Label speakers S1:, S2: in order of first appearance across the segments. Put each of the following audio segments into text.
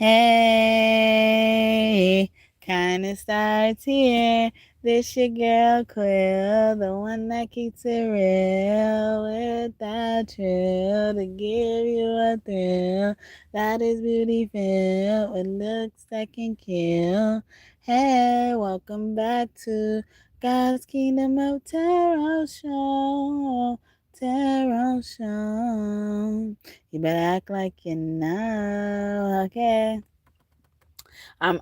S1: Hey, kinda starts here. This your girl Quill, the one that keeps it real without trill to give you a thrill that is beauty filled with looks that can kill. Hey, welcome back to God's Kingdom of Tarot Show. Tarot Show. You better act like you know, okay? I'm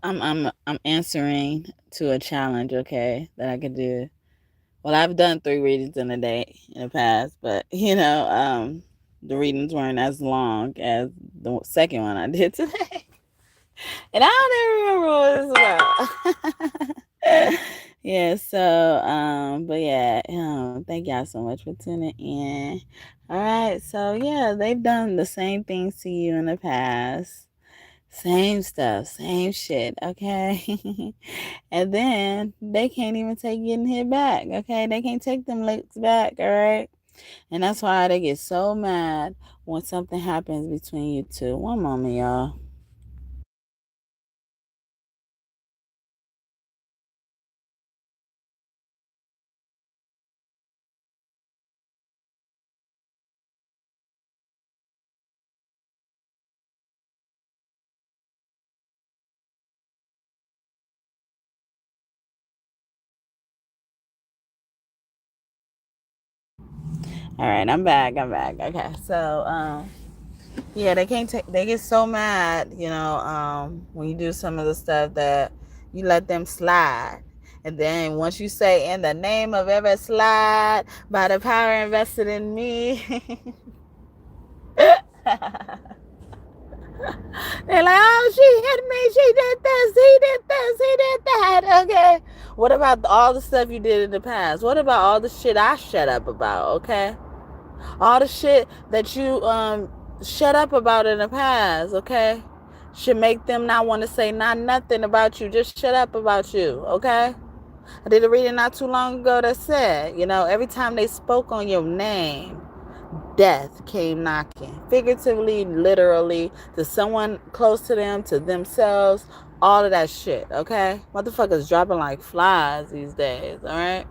S1: answering to a challenge, okay, that I could do. Well, I've done 3 readings in a day in the past, but the readings weren't as long as the second one I did today. And I don't even remember what it's about. Yeah, so but yeah, thank y'all so much for tuning in. All right, so yeah, they've done the same things to you in the past. Same stuff, same shit, okay? And then they can't even take getting hit back, okay? They can't take them licks back, all right? And that's why they get so mad when something happens between you two. One moment, y'all. All right, I'm back. Okay, so yeah, they can't take. They get so mad, when you do some of the stuff that you let them slide, and then once you say, "In the name of every slide, by the power invested in me," they're like, "Oh, she hit me. She did this. He did this. He did that." Okay. What about all the stuff you did in the past? What about all the shit I shut up about? Okay. All the shit that you shut up about in the past, okay, should make them not want to say not nothing about you. Just shut up about you, okay? I did a reading not too long ago that said, every time they spoke on your name, death came knocking. Figuratively, literally, to someone close to them, to themselves, all of that shit, okay? Motherfuckers dropping like flies these days, all right?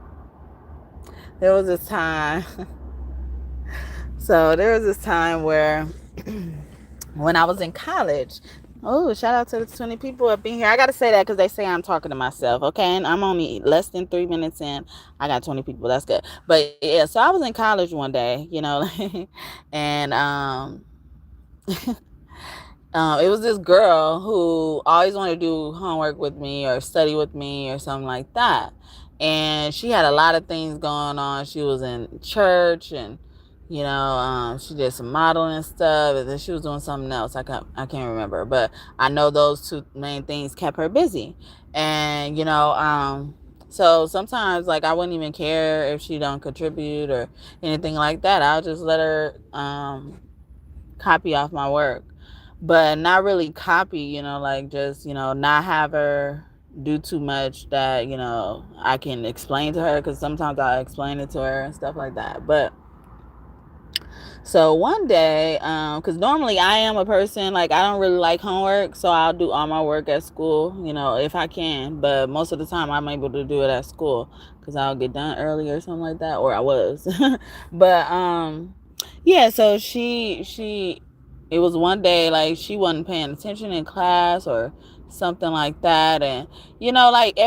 S1: There was this time So there was this time where when I was in college, oh, shout out to the 20 people up in here. I got to say that because they say I'm talking to myself, okay? And I'm only less than 3 minutes in. I got 20 people. That's good. But yeah, so I was in college one day, and it was this girl who always wanted to do homework with me or study with me or something like that. And she had a lot of things going on. She was in church and, she did some modeling and stuff. And then she was doing something else. I can't remember. But I know those two main things kept her busy. And, so sometimes, like, I wouldn't even care if she don't contribute or anything like that. I'll just let her copy off my work, but not really copy, like just, not have her do too much that, I can explain to her, because sometimes I explain it to her and stuff like that. But so one day, because normally I am a person, like, I don't really like homework, so I'll do all my work at school, if I can. But most of the time I'm able to do it at school because I'll get done early or something like that, or I was. But yeah, so she it was one day, like, she wasn't paying attention in class or something like that. And like,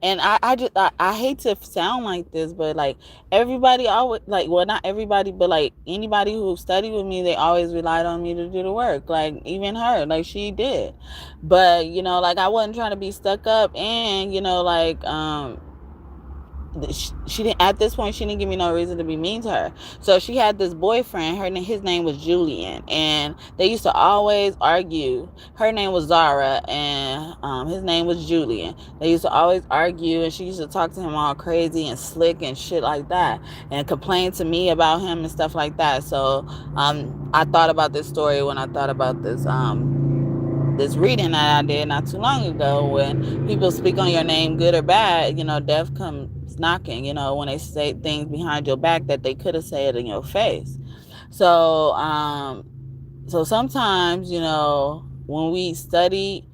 S1: and I hate to sound like this, but like, everybody always, like, well, not everybody, but like anybody who studied with me, they always relied on me to do the work. Like, even her, like, she did. But like, I wasn't trying to be stuck up. And like, she didn't, at this point, she didn't give me no reason to be mean to her. So she had this boyfriend. His name was Julian, and they used to always argue. Her name was Zara, and his name was Julian. They used to always argue, and she used to talk to him all crazy and slick and shit like that, and complain to me about him and stuff like that. So I thought about this story when I thought about this reading that I did not too long ago. When people speak on your name, good or bad, death comes knocking, when they say things behind your back that they could have said in your face. So, so sometimes, when we studied,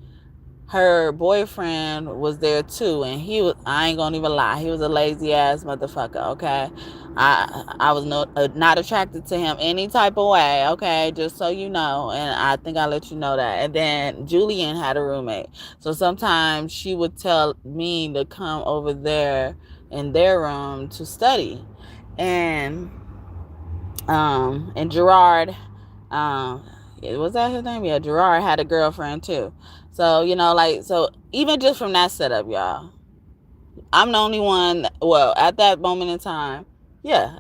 S1: her boyfriend was there too, and he was, I ain't gonna even lie, he was a lazy ass motherfucker, okay? I was not attracted to him any type of way, okay? Just so you know, and I think I let you know that. And then Julian had a roommate, so sometimes she would tell me to come over there in their room to study, and Gerard, was that his name? Yeah, Gerard had a girlfriend too. So, you know, like, so even just from that setup, y'all, I'm the only one, well, at that moment in time, yeah,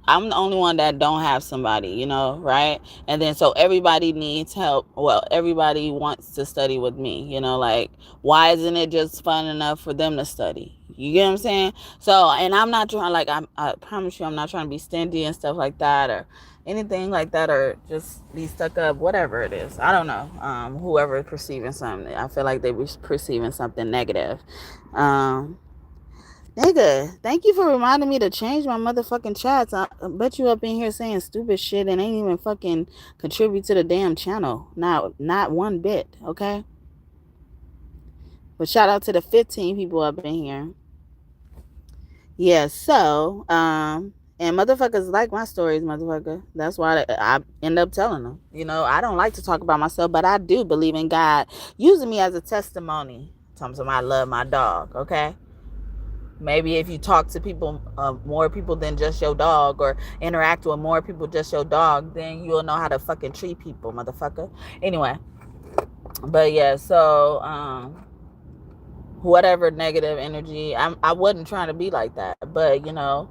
S1: I'm the only one that don't have somebody, you know, right? And then so everybody needs help. Well, everybody wants to study with me, you know, like, why isn't it just fun enough for them to study? You get what I'm saying? So, and I'm not trying, like, I promise you, I'm not trying to be stingy and stuff like that, or anything like that, or just be stuck up, whatever it is. I don't know. Whoever is perceiving something, I feel like they be perceiving something negative. Nigga, thank you for reminding me to change my motherfucking chats. I bet you up in here saying stupid shit and ain't even fucking contribute to the damn channel. Not one bit, okay? But shout out to the 15 people up in here. Yeah, so, and motherfuckers like my stories, motherfucker. That's why I end up telling them. You know, I don't like to talk about myself, but I do believe in God using me as a testimony. Telling them I love my dog, okay? Maybe if you talk to people, more people than just your dog, or interact with more people just your dog, then you'll know how to fucking treat people, motherfucker. Anyway, but yeah, so whatever negative energy, I wasn't trying to be like that, but you know,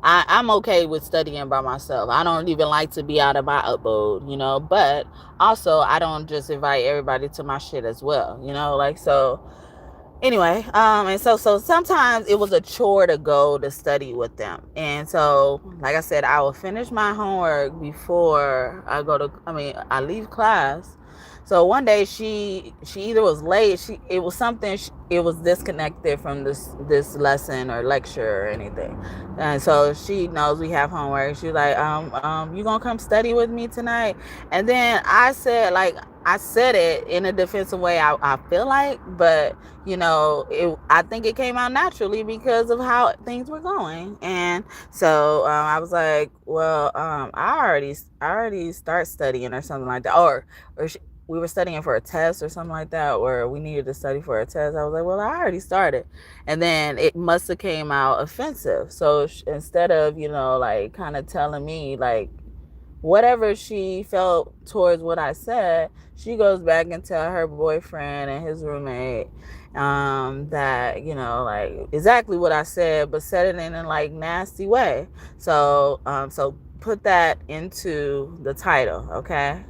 S1: I'm okay with studying by myself. I don't even like to be out of my abode, you know, but also I don't just invite everybody to my shit as well, you know, like, so anyway, and so sometimes it was a chore to go to study with them. And so, like I said, I will finish my homework before I leave class. So one day she either was late, it was disconnected from this lesson or lecture or anything. And so she knows we have homework. She's like, you gonna come study with me tonight? And then I said it in a defensive way, I feel like, but you know, I think it came out naturally because of how things were going. And so I was like, well, I already start studying or something like that, or we were studying for a test or something like that, or we needed to study for a test. I was like, well, I already started. And then it must have came out offensive. So instead of, you know, like kind of telling me like whatever she felt towards what I said, she goes back and tell her boyfriend and his roommate that, you know, like exactly what I said, but said it in a like nasty way. So so put that into the title, okay?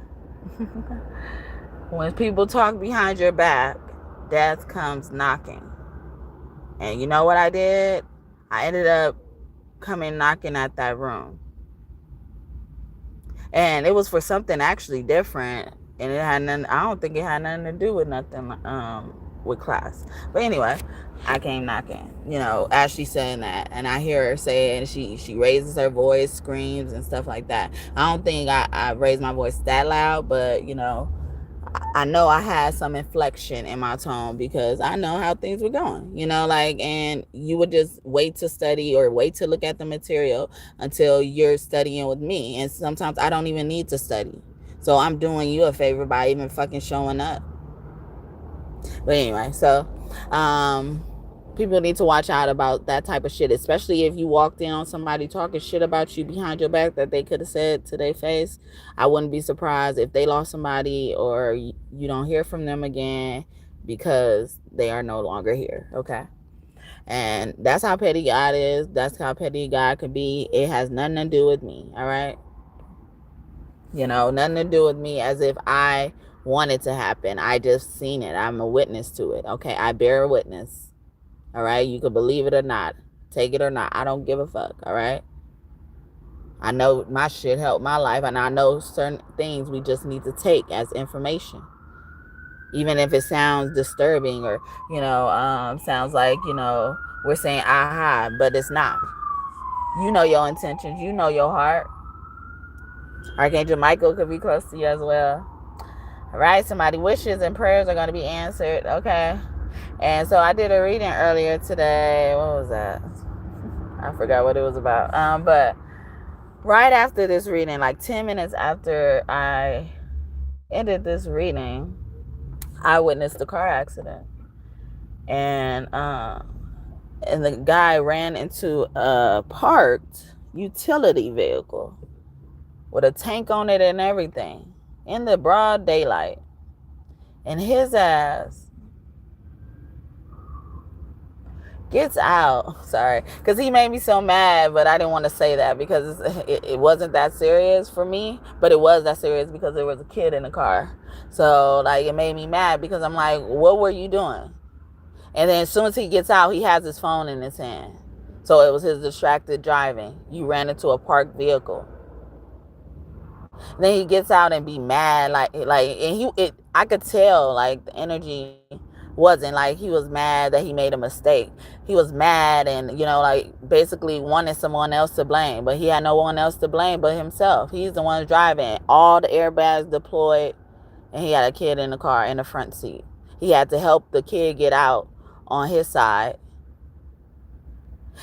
S1: When people talk behind your back, death comes knocking. And you know what I did? I ended up coming knocking at that room. And it was for something actually different. And it had nothing, I don't think it had nothing to do with nothing with class. But anyway, I came knocking, you know, as she's saying that. And I hear her say it, and she raises her voice, screams and stuff like that. I don't think I raised my voice that loud, but you know, I know I had some inflection in my tone because I know how things were going, you know, like, and you would just wait to study or wait to look at the material until you're studying with me. And sometimes I don't even need to study. So I'm doing you a favor by even fucking showing up. But anyway, so people need to watch out about that type of shit, especially if you walked in on somebody talking shit about you behind your back that they could have said to their face. I wouldn't be surprised if they lost somebody or you don't hear from them again because they are no longer here, okay? And that's how petty God is. That's how petty God could be. It has nothing to do with me, all right? You know, nothing to do with me as if I want it to happen. I just seen it. I'm a witness to it, okay? I bear a witness. All right, you can believe it or not, take it or not. I don't give a fuck. All right, I know my shit helped my life, and I know certain things we just need to take as information, even if it sounds disturbing or you know sounds like you know we're saying aha, but it's not. You know your intentions. You know your heart. Archangel Michael could be close to you as well. right? Somebody's wishes and prayers are going to be answered, okay? And so I did a reading earlier today. What was that? I forgot what it was about. But right after this reading, like 10 minutes after I ended this reading, I witnessed a car accident. And the guy ran into a parked utility vehicle with a tank on it and everything in the broad daylight. And his ass gets out. Sorry, because he made me so mad, but I didn't want to say that because it wasn't that serious for me, but it was that serious because there was a kid in the car. So like, it made me mad because I'm like, what were you doing? And then as soon as he gets out, he has his phone in his hand. So it was his distracted driving. You ran into a parked vehicle. And then he gets out and be mad, I could tell like the energy wasn't like he was mad that he made a mistake. He was mad and like basically wanted someone else to blame, but he had no one else to blame but himself. He's the one driving, all the airbags deployed, and he had a kid in the car in the front seat. He had to help the kid get out on his side.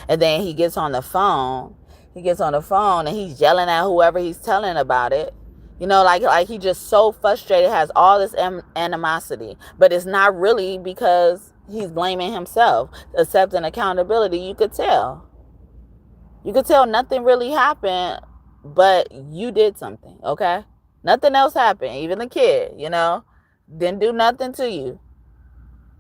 S1: And then he gets on the phone. And he's yelling at whoever he's telling about it. Like he just so frustrated, has all this animosity. But it's not really because he's blaming himself. Accepting accountability, you could tell. You could tell nothing really happened, but you did something, okay? Nothing else happened. Even the kid, didn't do nothing to you.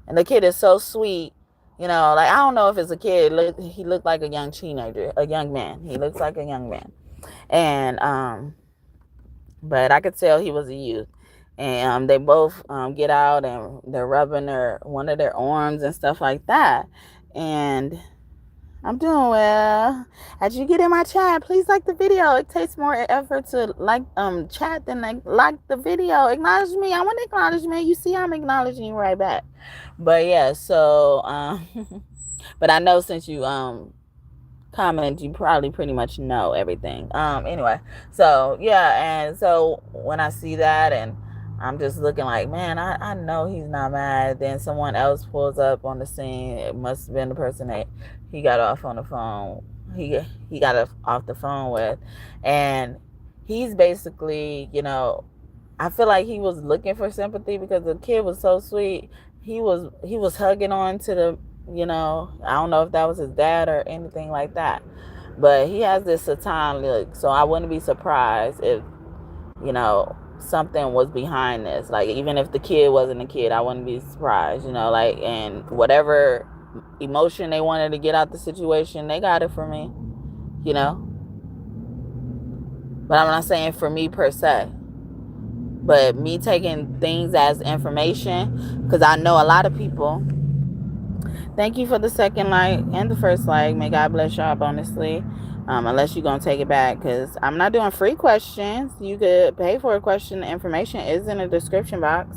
S1: And the kid is so sweet. Like, I don't know if it's a kid. He looked like a young teenager, a young man. He looks like a young man. And, but I could tell he was a youth. And they both get out and they're rubbing one of their arms and stuff like that. And I'm doing well. As you get in my chat, please like the video. It takes more effort to chat than like the video. Acknowledge me. I want acknowledgement. You see, I'm acknowledging you right back. But yeah, so but I know since you comment, you probably pretty much know everything. Anyway, so yeah, and so when I see that, and I'm just looking like, man, I know he's not mad. Then someone else pulls up on the scene. It must have been the person that he got off on the phone. He got off the phone with, and he's basically, I feel like he was looking for sympathy because the kid was so sweet. He was hugging on to the, I don't know if that was his dad or anything like that, but he has this Satan look. So I wouldn't be surprised if, something was behind this. Like, even if the kid wasn't a kid, I wouldn't be surprised, and whatever emotion they wanted to get out the situation, they got it from me, but I'm not saying for me per se, but me taking things as information, because I know a lot of people. Thank you for the second like and the first like. May God bless y'all abundantly. Unless you're going to take it back, because I'm not doing free questions. You could pay for a question. The information is in the description box.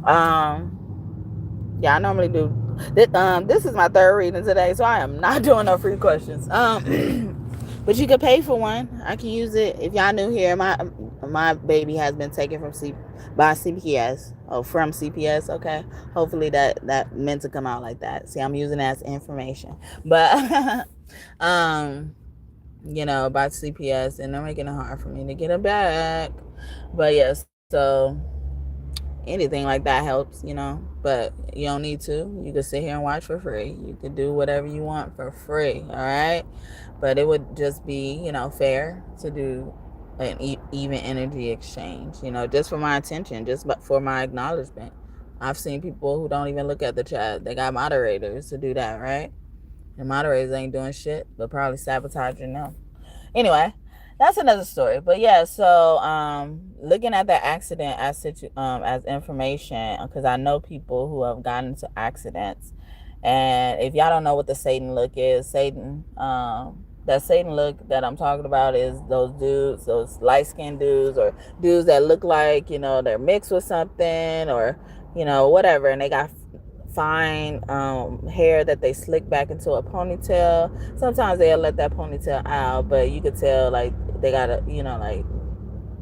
S1: Yeah, I normally do. This is my third reading today, so I am not doing no free questions. But you could pay for one. I can use it. If y'all new here, my baby has been taken by CPS. Oh, from CPS. Okay. Hopefully that meant to come out like that. See, I'm using it as information. But about CPS, and they're making it hard for me to get it back. But yes, so anything like that helps, but you don't need to. You can sit here and watch for free. You could do whatever you want for free, all right? But it would just be, fair to do an even energy exchange, just for my attention, just for my acknowledgement. I've seen people who don't even look at the chat. They got moderators to do that, right? And moderators ain't doing shit, but probably sabotaging them. Anyway, that's another story. But yeah, so looking at that accident as information, because I know people who have gotten into accidents. And if y'all don't know what the Satan look is, that Satan look that I'm talking about is those dudes, those light-skinned dudes, or dudes that look like, they're mixed with something, or, whatever. And they got fine hair that they slick back into a ponytail. Sometimes they'll let that ponytail out, but you could tell like they got a,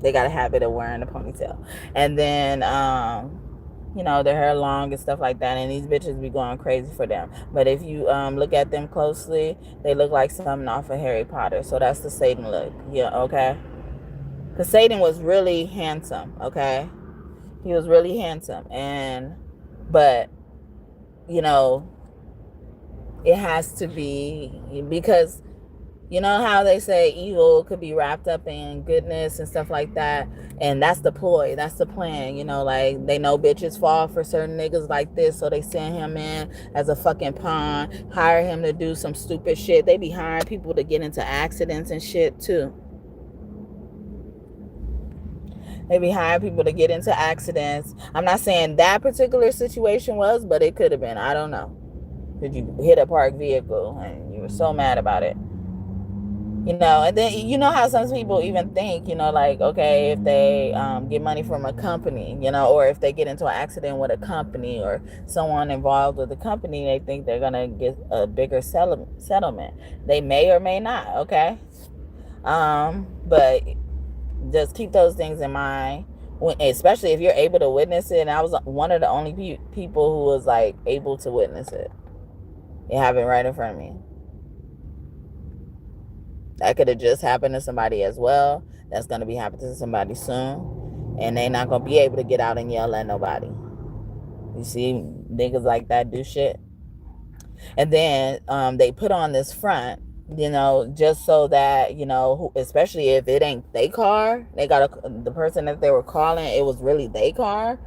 S1: They got a habit of wearing a ponytail. And then, their hair long and stuff like that. And these bitches be going crazy for them. But if you look at them closely, they look like something off of Harry Potter. So that's the Satan look. Yeah, okay? Because Satan was really handsome, okay? He was really handsome. But, it has to be, because you know how they say evil could be wrapped up in goodness and stuff like that? And that's the ploy. That's the plan. Like, they know bitches fall for certain niggas like this, so they send him in as a fucking pawn, hire him to do some stupid shit. They be hiring people to get into accidents and shit, too. They be hiring people to get into accidents. I'm not saying that particular situation was, but it could have been. I don't know. Did you hit a parked vehicle and you were so mad about it? And then how some people even think, like, okay, if they get money from a company, or if they get into an accident with a company or someone involved with the company, they think they're gonna get a bigger settlement. They may or may not, okay? But just keep those things in mind, especially if you're able to witness it. And I was one of the only people who was like able to witness it. It happened right in front of me. That could have just happened to somebody as well. That's going to be happening to somebody soon. And they're not going to be able to get out and yell at nobody. You see, niggas like that do shit. And then they put on this front, just so that, especially if it ain't they car, they got the person that they were calling, it was really they car.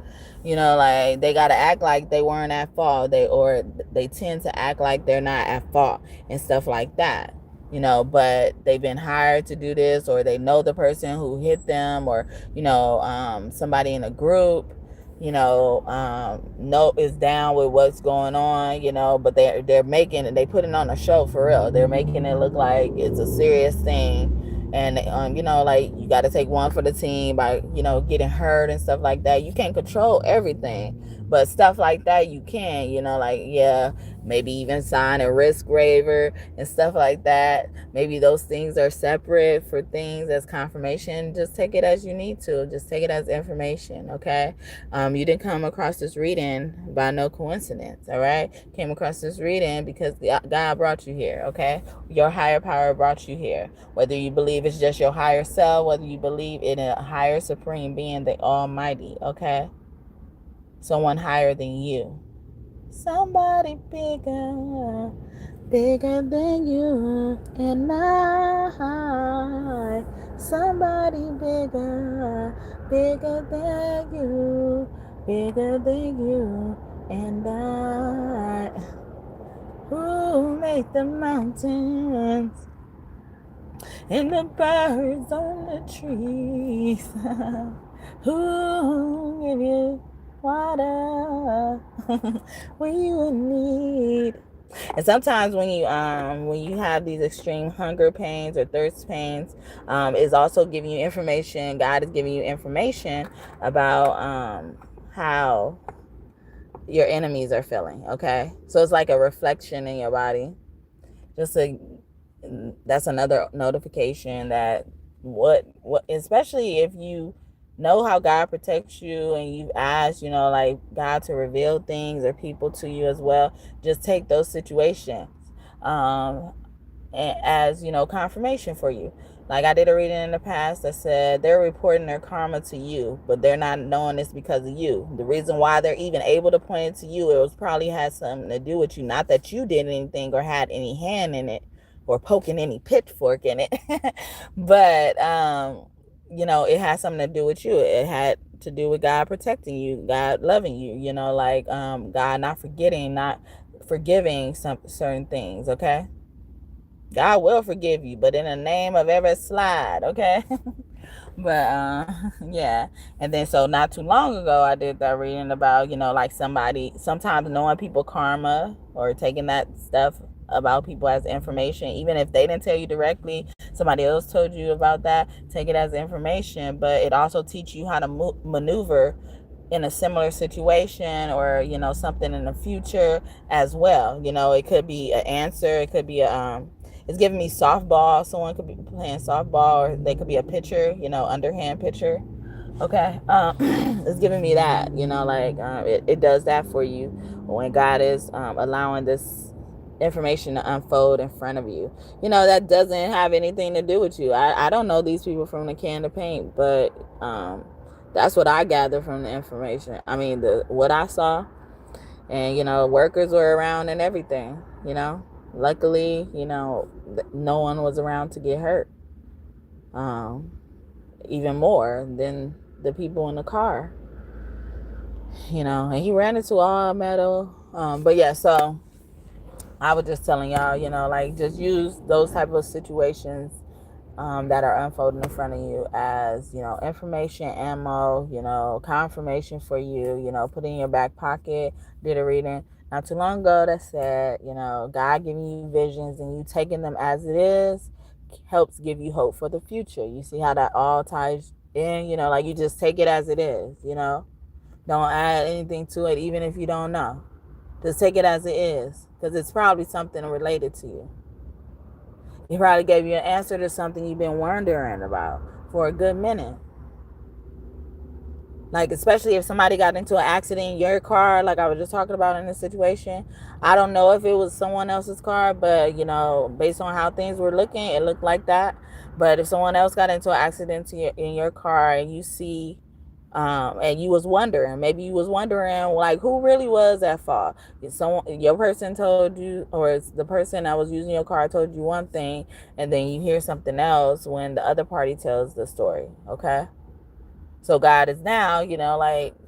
S1: Like, they got to act like they weren't at fault. They tend to act like they're not at fault and stuff like that. But they've been hired to do this, or they know the person who hit them, or, somebody in a group, is down with what's going on, but they're making it, they put it on a show for real. They're making it look like it's a serious thing. And, like, you got to take one for the team by, getting hurt and stuff like that. You can't control everything, but stuff like that you can, like, yeah, maybe even sign a risk waiver and stuff like that. Maybe those things are separate for things as confirmation. Just take it as you need to. Just take it as information, okay? You didn't come across this reading by no coincidence, all right? Came across this reading because God brought you here, okay? Your higher power brought you here. Whether you believe it's just your higher self, whether you believe in a higher supreme being, the Almighty, okay? Someone higher than you. Somebody bigger than you and I. Somebody bigger than you and I. Who made the mountains and the birds on the trees? Who gave you water when you would need? And sometimes when you have these extreme hunger pains or thirst pains, is also giving you information. God is giving you information about how your enemies are feeling, okay? So it's like a reflection in your body. That's another notification that what especially if you know how God protects you and you've asked, like, God to reveal things or people to you as well, just take those situations as, confirmation for you. Like, I did a reading in the past that said they're reporting their karma to you, but they're not knowing this because of you. The reason why they're even able to point it to you, it was probably had something to do with you. Not that you did anything or had any hand in it or poking any pitchfork in it, but it has something to do with you. It had to do with God protecting you, God loving you, God not forgiving some certain things, okay? God will forgive you, but in the name of every slide, okay? But yeah. And then so not too long ago I did that reading about, like, sometimes knowing people karma or taking that stuff about people as information, even if they didn't tell you directly, somebody else told you about that, take it as information. But it also teaches you how to maneuver in a similar situation or, something in the future as well. It could be an answer, it could be It's giving me softball. Someone could be playing softball, or they could be a pitcher, underhand pitcher. Okay. It's giving me that, it does that for you when God is allowing this information to unfold in front of you. That doesn't have anything to do with you. I don't know these people from the can of paint, but that's what I gathered from the information. I mean, what I saw, and workers were around and everything. Luckily, no one was around to get hurt. Even more than the people in the car. And he ran into all metal. But yeah, so I was just telling y'all, just use those type of situations that are unfolding in front of you as, information, ammo, confirmation for you, put in your back pocket. Did a reading not too long ago that said, God giving you visions and you taking them as it is helps give you hope for the future. You see how that all ties in, you just take it as it is, don't add anything to it, even if you don't know. Just take it as it is, because it's probably something related to you. He probably gave you an answer to something you've been wondering about for a good minute. Like, especially if somebody got into an accident in your car, like I was just talking about in this situation. I don't know if it was someone else's car, but, based on how things were looking, it looked like that. But if someone else got into an accident in your car and you see, and you was wondering, maybe you was wondering, like, who really was at fault? Your person told you, or the person that was using your car told you one thing, and then you hear something else when the other party tells the story, okay? So God is now,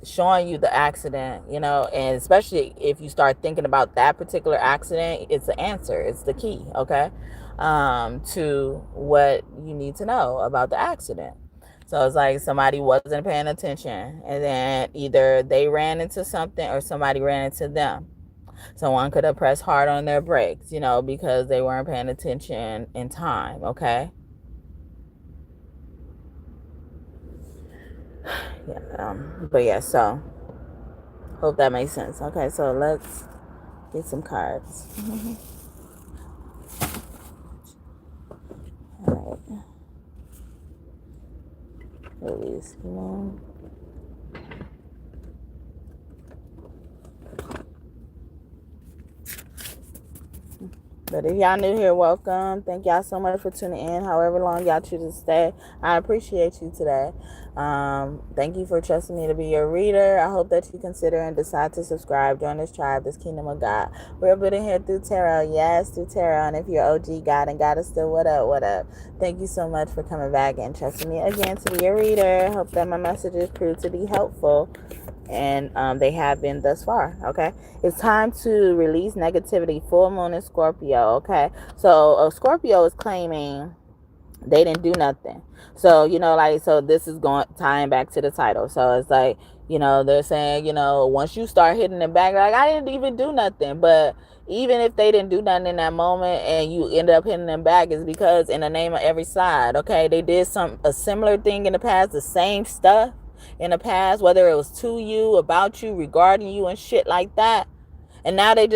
S1: showing you the accident, and especially if you start thinking about that particular accident, it's the answer. It's the key, okay, to what you need to know about the accident. So it's like somebody wasn't paying attention, and then either they ran into something or somebody ran into them. Someone could have pressed hard on their brakes, because they weren't paying attention in time, okay? Yeah, but yeah, so hope that makes sense. Okay, so let's get some cards. All right. Release one. But if y'all new here, welcome. Thank y'all so much for tuning in. However long y'all choose to stay, I appreciate you today. Thank you for trusting me to be your reader. I hope that you consider and decide to subscribe. Join this tribe, this kingdom of God. We're building here through tarot. Yes, through tarot. And if you're OG God and God is still, what up, what up? Thank you so much for coming back and trusting me again to be your reader. Hope that my messages prove to be helpful. And they have been thus far. Okay, it's time to release negativity. Full moon in Scorpio. Okay, so Scorpio is claiming they didn't do nothing. So so this is tying back to the title. So it's like, they're saying, once you start hitting them back, like, I didn't even do nothing. But even if they didn't do nothing in that moment and you end up hitting them back, is because in the name of every side, okay, they did a similar thing in the past, the same stuff in the past, whether it was to you, about you, regarding you, and shit like that. And now they're an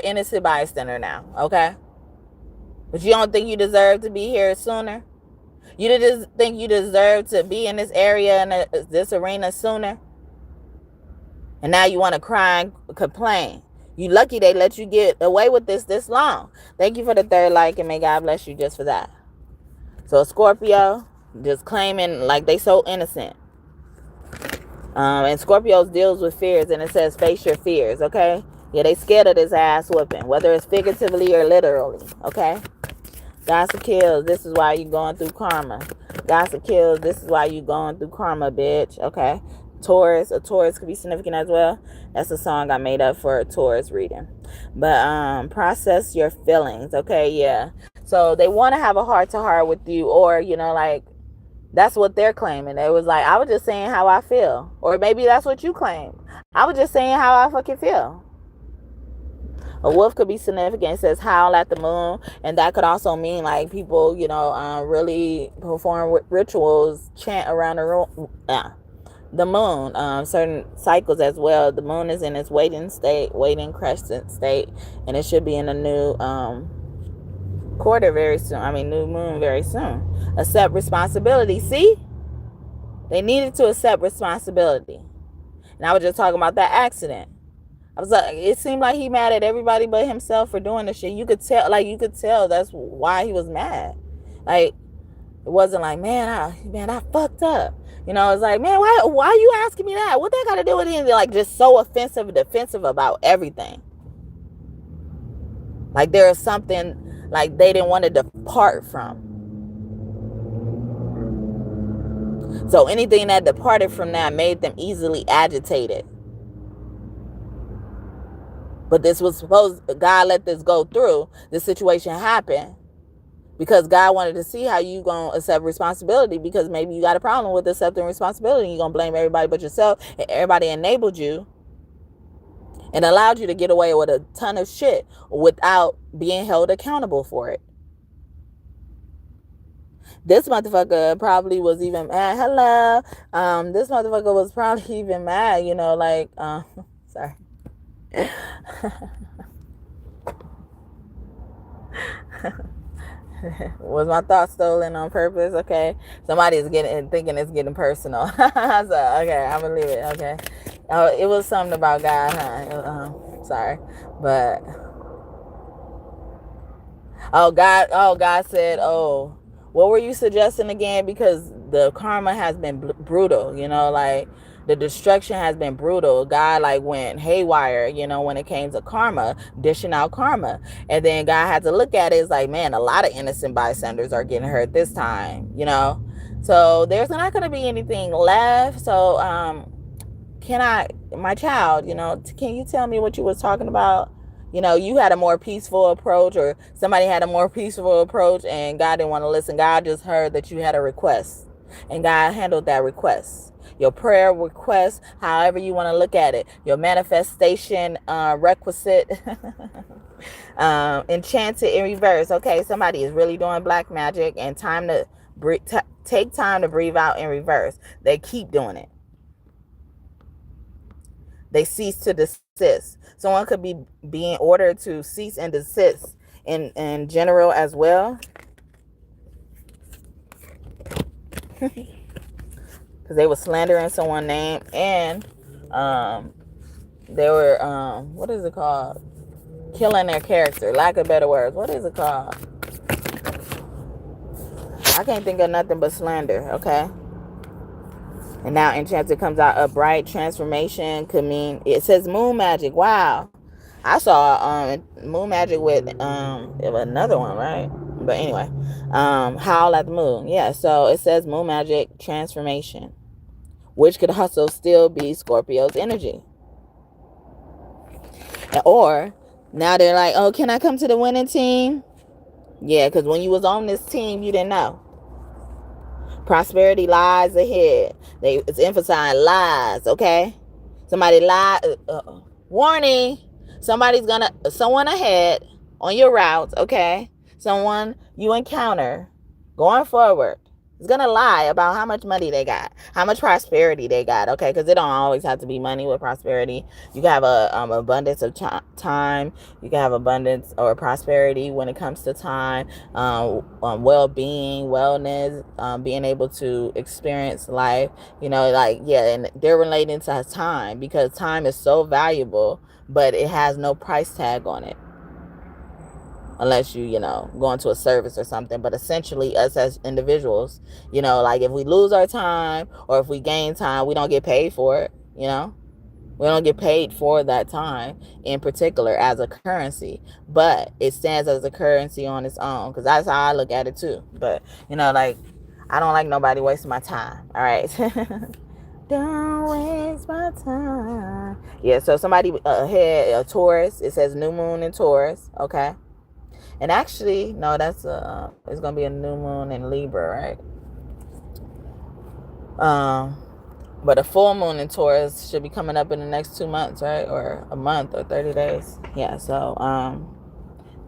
S1: innocent bystander now, okay? But you don't think you deserve to be here sooner? You just think you deserve to be in this area and this arena sooner? And now you want to cry and complain. You lucky they let you get away with this long. Thank you for the third like, and may God bless you just for that. So Scorpio, just claiming like they so innocent. And Scorpio deals with fears, and it says face your fears, okay? Yeah, they scared of this ass whooping, whether it's figuratively or literally, okay? Gossip kills, this is why you're going through karma. Gossip kills, this is why you're going through karma, bitch, okay? Taurus, a Taurus could be significant as well. That's a song I made up for a Taurus reading. But process your feelings, okay? Yeah. So they want to have a heart-to-heart with you, or, that's what they're claiming. It was like, I was just saying how I feel. Or maybe that's what you claim. I was just saying how I fucking feel. A wolf could be significant. It says howl at the moon. And that could also mean like people, really perform rituals, chant around the moon. Certain cycles as well. The moon is in its waiting crescent state. And it should be in a new quarter very soon. I mean, new moon very soon. Accept responsibility. See? They needed to accept responsibility. And I was just talking about that accident. I was like, it seemed like he mad at everybody but himself for doing the shit. You could tell that's why he was mad. Like, it wasn't like, man, I fucked up. You know, it's like, man, why are you asking me that? What that got to do with anything? Like, just so offensive and defensive about everything. Like, there is something like they didn't want to depart from. So anything that departed from that made them easily agitated. But this was supposed, God let this go through. This situation happened because God wanted to see how you going to accept responsibility, because maybe you got a problem with accepting responsibility. You're going to blame everybody but yourself, and everybody enabled you and allowed you to get away with a ton of shit without being held accountable for it. This motherfucker probably was even mad. Hello. This motherfucker was probably even mad, you know, like, sorry. Was my thought stolen on purpose? Okay. Somebody's thinking it's getting personal. So, okay, I'm gonna leave it. Okay. It was something about God, huh? Sorry. But God said, what were you suggesting again? Because the karma has been brutal, you know, like the destruction has been brutal. God like went haywire, you know, when it came to karma, dishing out karma. And then God had to look at it. It's like, man, a lot of innocent bystanders are getting hurt this time, you know. So there's not going to be anything left. So my child, you know, can you tell me what you was talking about? You know, you had a more peaceful approach, or somebody had a more peaceful approach, and God didn't want to listen. God just heard that you had a request, and God handled that request. Your prayer request, however you want to look at it, your manifestation requisite, enchanted in reverse. Okay, somebody is really doing black magic, and time to take time to breathe out in reverse. They keep doing it. They cease to desist. Someone could be being ordered to cease and desist in general as well. Because they were slandering someone's name, and they were, what is it called? Killing their character. Lack of better words. What is it called? I can't think of nothing but slander, okay? And now enchanted comes out upright. Transformation could mean, it says moon magic. Wow. I saw moon magic with another one, right? But anyway, howl at the moon. Yeah, so it says moon magic transformation, which could also still be Scorpio's energy. Or now they're like, oh, can I come to the winning team? Yeah, because when you was on this team, you didn't know. Prosperity lies ahead. It's emphasizing lies, okay? Somebody lied. Warning. Someone ahead on your route, okay? Someone you encounter going forward is going to lie about how much money they got, how much prosperity they got, okay? Because it don't always have to be money with prosperity. You can have a abundance of time. You can have abundance or prosperity when it comes to time, well-being, wellness, being able to experience life, you know, like, yeah, and they're relating to time because time is so valuable, but it has no price tag on it. Unless you know, go into a service or something. But essentially, us as individuals, you know, like if we lose our time or if we gain time, we don't get paid for it, you know? We don't get paid for that time in particular as a currency. But it stands as a currency on its own, because that's how I look at it too. But, you know, like, I don't like nobody wasting my time, all right? Don't waste my time. Yeah, so somebody ahead, a Taurus, it says new moon in Taurus, okay? And actually, no, that's it's gonna be a new moon in Libra, right? But a full moon in Taurus should be coming up in the next 2 months, right? Or a month or 30 days. Yeah, so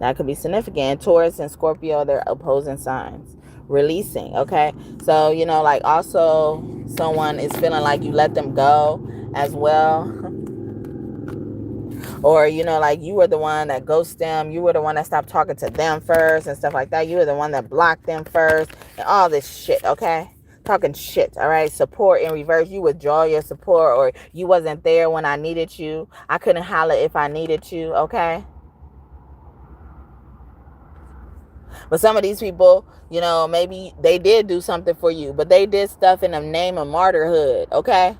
S1: that could be significant. Taurus and Scorpio, they're opposing signs. Releasing, okay? So, you know, like also someone is feeling like you let them go as well. Or, you know, like you were the one that ghosted them. You were the one that stopped talking to them first and stuff like that. You were the one that blocked them first and all this shit, okay? Talking shit, all right? Support in reverse. You withdraw your support, or you wasn't there when I needed you. I couldn't holler if I needed you, okay? But some of these people, you know, maybe they did do something for you, but they did stuff in the name of martyrhood, okay?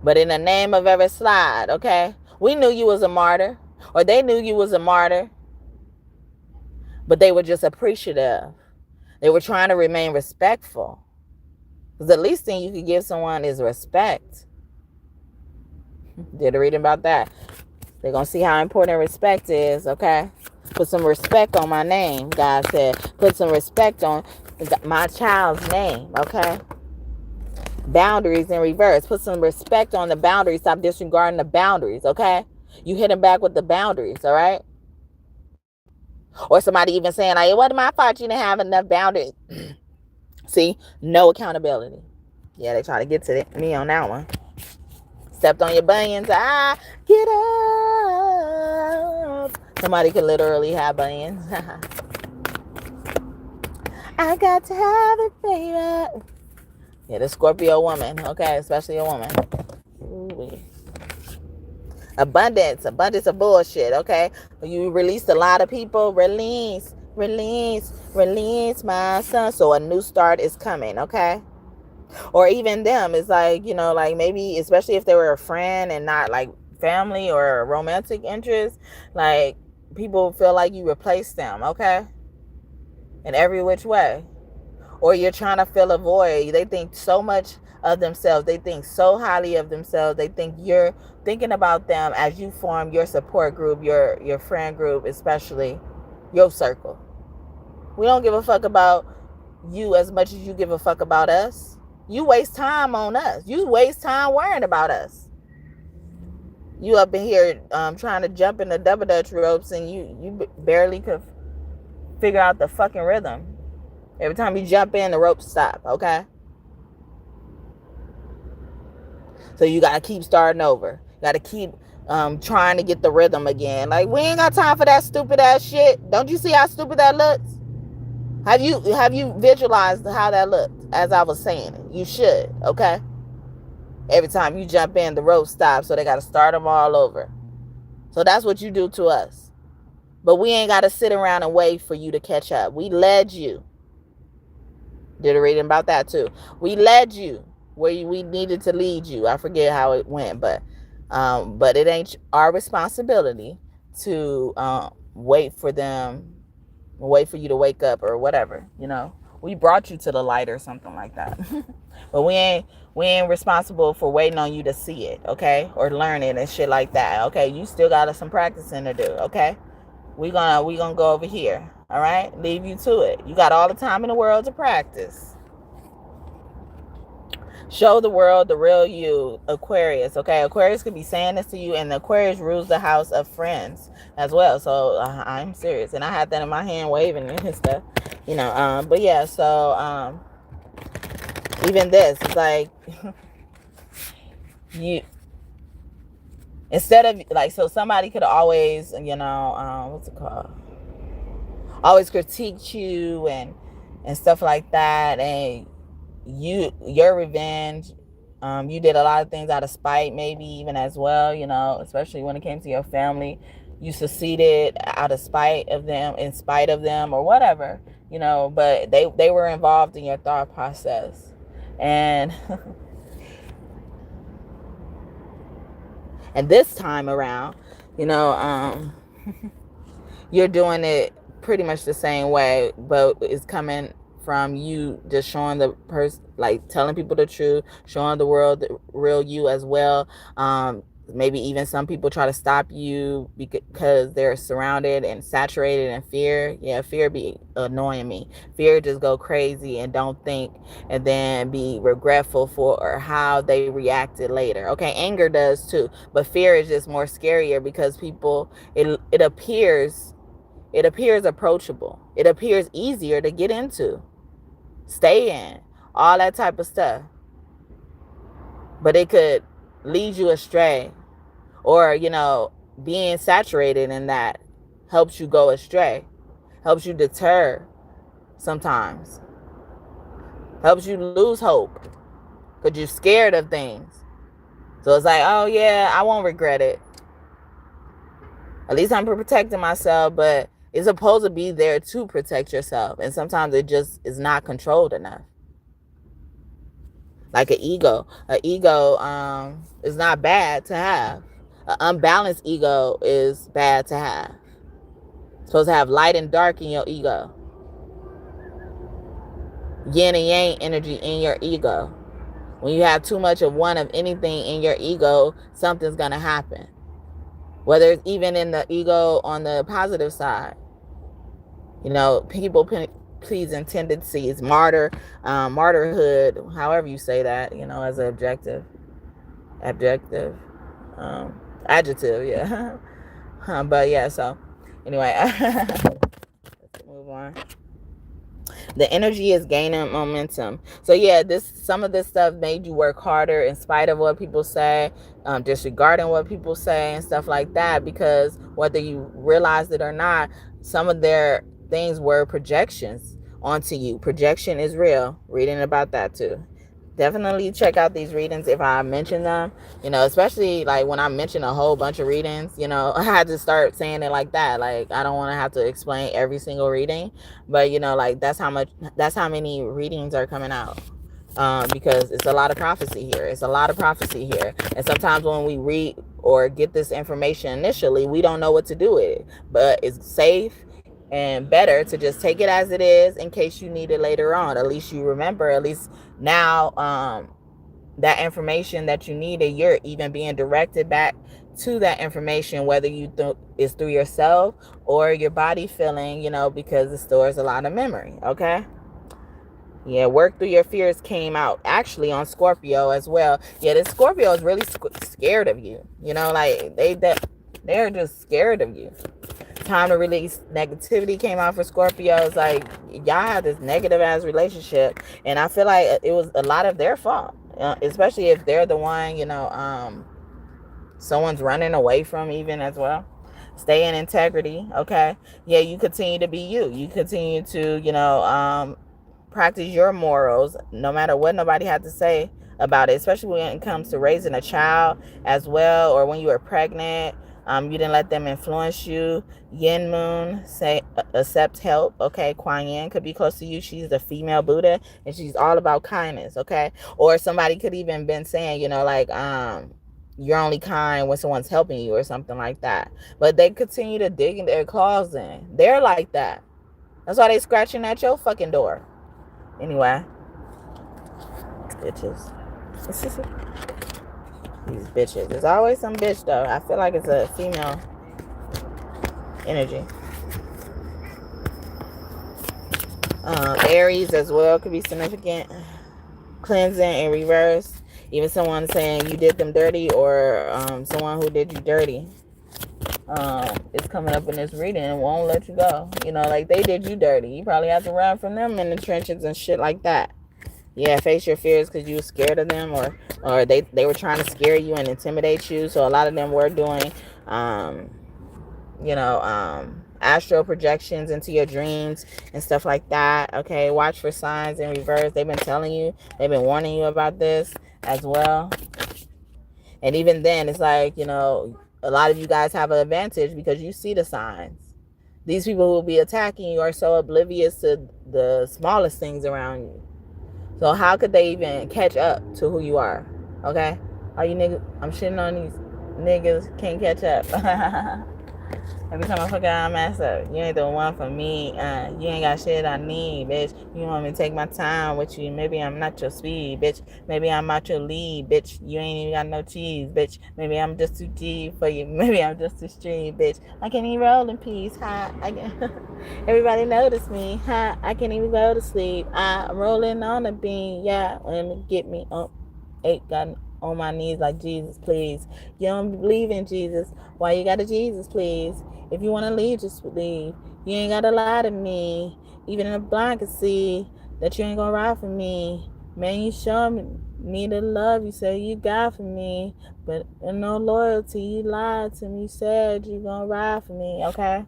S1: But in the name of every slide, okay? We knew you was a martyr, or they knew you was a martyr, but they were just appreciative. They were trying to remain respectful. Because the least thing you could give someone is respect. Did a reading about that. They're going to see how important respect is, okay? Put some respect on my name, God said. Put some respect on my child's name, okay? Boundaries in reverse. Put some respect on the boundaries. Stop disregarding the boundaries, okay? You hit them back with the boundaries, all right? Or somebody even saying, like, it wasn't my fault you didn't have enough boundaries. See? No accountability. Yeah, they try to get to me on that one. Stepped on your bunions. Get up. Somebody could literally have bunions. I got to have it, baby. Yeah, the Scorpio woman, okay? Especially a woman. Ooh-wee. Abundance of bullshit, okay? You released a lot of people. Release, my son. So a new start is coming, okay? Or even them, it's like, you know, like maybe, especially if they were a friend and not like family or a romantic interest, like people feel like you replaced them, okay? In every which way. Or you're trying to fill a void. They think so much of themselves. They think so highly of themselves. They think you're thinking about them as you form your support group, your friend group, especially your circle. We don't give a fuck about you as much as you give a fuck about us. You waste time on us. You waste time worrying about us. You up in here trying to jump in the double dutch ropes and you barely could figure out the fucking rhythm. Every time you jump in, the ropes stop, okay? So you got to keep starting over. You got to keep trying to get the rhythm again. Like, we ain't got time for that stupid ass shit. Don't you see how stupid that looks? Have you visualized how that looked as I was saying it? You should, okay? Every time you jump in, the rope stops, so they got to start them all over. So that's what you do to us. But we ain't got to sit around and wait for you to catch up. We led you. Did a reading about that too. We led you where we needed to lead you. I forget how it went, but it ain't our responsibility to wait for you to wake up or whatever, you know. We brought you to the light or something like that. But we ain't responsible for waiting on you to see it, okay? Or learn it and shit like that, okay? You still got some practicing to do, okay? We gonna go over here, all right? Leave you to it. You got all the time in the world to practice. Show the world the real you, Aquarius, okay? Aquarius could be saying this to you, and the Aquarius rules the house of friends as well. So I'm serious, and I had that in my hand waving and stuff, you know. But yeah, so even this, it's like you, instead of like, so somebody could always, you know, what's it called? Always critique you and stuff like that, and your revenge, you did a lot of things out of spite, maybe even as well, you know, especially when it came to your family. You succeeded out of spite of them, in spite of them, or whatever, you know, but they were involved in your thought process. And and this time around, you know, you're doing it pretty much the same way, but it's coming from you just showing the person, like telling people the truth, showing the world the real you as well. Maybe even some people try to stop you because they're surrounded and saturated in fear. Yeah, fear be annoying me. Fear just go crazy and don't think, and then be regretful for how they reacted later. Okay, anger does too, but fear is just more scarier because people, it appears approachable. It appears easier to get into, stay in, all that type of stuff. But it could lead you astray, or, you know, being saturated in that helps you go astray, helps you deter sometimes, helps you lose hope because you're scared of things. So it's like, oh yeah, I won't regret it. At least I'm protecting myself, but it's supposed to be there to protect yourself. And sometimes it just is not controlled enough. Like an ego. An ego is not bad to have. An unbalanced ego is bad to have. You're supposed to have light and dark in your ego. Yin and yang energy in your ego. When you have too much of one of anything in your ego, something's going to happen. Whether it's even in the ego on the positive side. You know, people pleasing tendencies, martyrhood, however you say that, you know, as an adjective, yeah. But yeah, so anyway, let's move on. The energy is gaining momentum. So yeah, some of this stuff made you work harder in spite of what people say, disregarding what people say and stuff like that, because whether you realized it or not, some of their things were projections onto you. Projection is real. Reading about that too. Definitely check out these readings if I mention them, you know, especially like when I mention a whole bunch of readings, you know, I had to start saying it like that. Like, I don't want to have to explain every single reading, but you know, like that's how many readings are coming out. Because it's a lot of prophecy here. And sometimes when we read or get this information initially, we don't know what to do with it, but it's safe and better to just take it as it is in case you need it later on. At least you remember, at least now, that information that you needed, you're even being directed back to that information, whether it's through yourself or your body feeling, you know, because it stores a lot of memory. Okay. Yeah, work through your fears came out actually on Scorpio as well. Yeah, this Scorpio is really scared of you. You know, like they're just scared of you. Time to release negativity came out for Scorpios. Like, y'all have this negative ass relationship, and I feel like it was a lot of their fault, especially if they're the one, you know, someone's running away from even as well. Stay in integrity. Okay. Yeah, you continue to be you continue to, you know, practice your morals no matter what nobody had to say about it, especially when it comes to raising a child as well, or when you were pregnant. You didn't let them influence you. Yin Moon, say accept help. Okay, Kuan Yin could be close to you. She's the female Buddha, and she's all about kindness. Okay, or somebody could even been saying, you know, like you're only kind when someone's helping you or something like that. But they continue to dig their claws in. They're like that. That's why they scratching at your fucking door. Anyway, bitches. These bitches. There's always some bitch though. I feel like it's a female energy. Aries as well could be significant. Cleansing in reverse. Even someone saying you did them dirty, or someone who did you dirty. It's coming up in this reading and won't let you go. You know, like they did you dirty. You probably have to run from them in the trenches and shit like that. Yeah, face your fears because you were scared of them, or they were trying to scare you and intimidate you. So a lot of them were doing, astral projections into your dreams and stuff like that. Okay, watch for signs in reverse. They've been telling you, they've been warning you about this as well. And even then, it's like, you know, a lot of you guys have an advantage because you see the signs. These people who will be attacking you are so oblivious to the smallest things around you. So how could they even catch up to who you are? Okay? All you niggas, I'm shitting on these niggas, can't catch up. Every time I fuck out, I mess up. You ain't the one for me. You ain't got shit I need, bitch. You want me to take my time with you. Maybe I'm not your speed, bitch. Maybe I'm not your lead, bitch. You ain't even got no cheese, bitch. Maybe I'm just too G for you. Maybe I'm just too street, bitch. I can't even roll in peace, huh? Everybody notice me, huh? I can't even go to sleep. I'm rolling on a bean, yeah. Let me get me up. Got on my knees like, Jesus, please. You don't believe in Jesus. Why you got a Jesus, please? If you want to leave, just leave. You ain't got to lie to me. Even in the blind can see that you ain't going to ride for me. Man, you show me. Needed love, you said you got for me, but no loyalty, you lied to me, said you gonna ride for me, okay?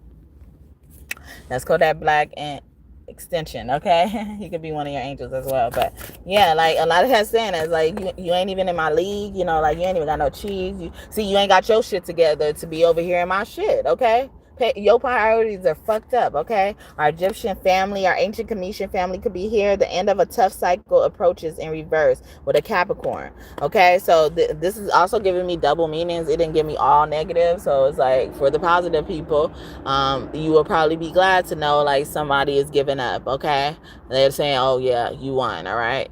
S1: That's Kodak Black and extension, okay? He could be one of your angels as well. But yeah, like a lot of that saying is like you ain't even in my league, you know, like you ain't even got no cheese. You ain't got your shit together to be over here in my shit, okay? Your priorities are fucked up, okay? Our Egyptian family, our ancient Cometian family could be here. The end of a tough cycle approaches in reverse with a Capricorn, okay? So this is also giving me double meanings. It didn't give me all negative. So it's like for the positive people, you will probably be glad to know like somebody is giving up, okay? They're saying, oh yeah, you won, all right?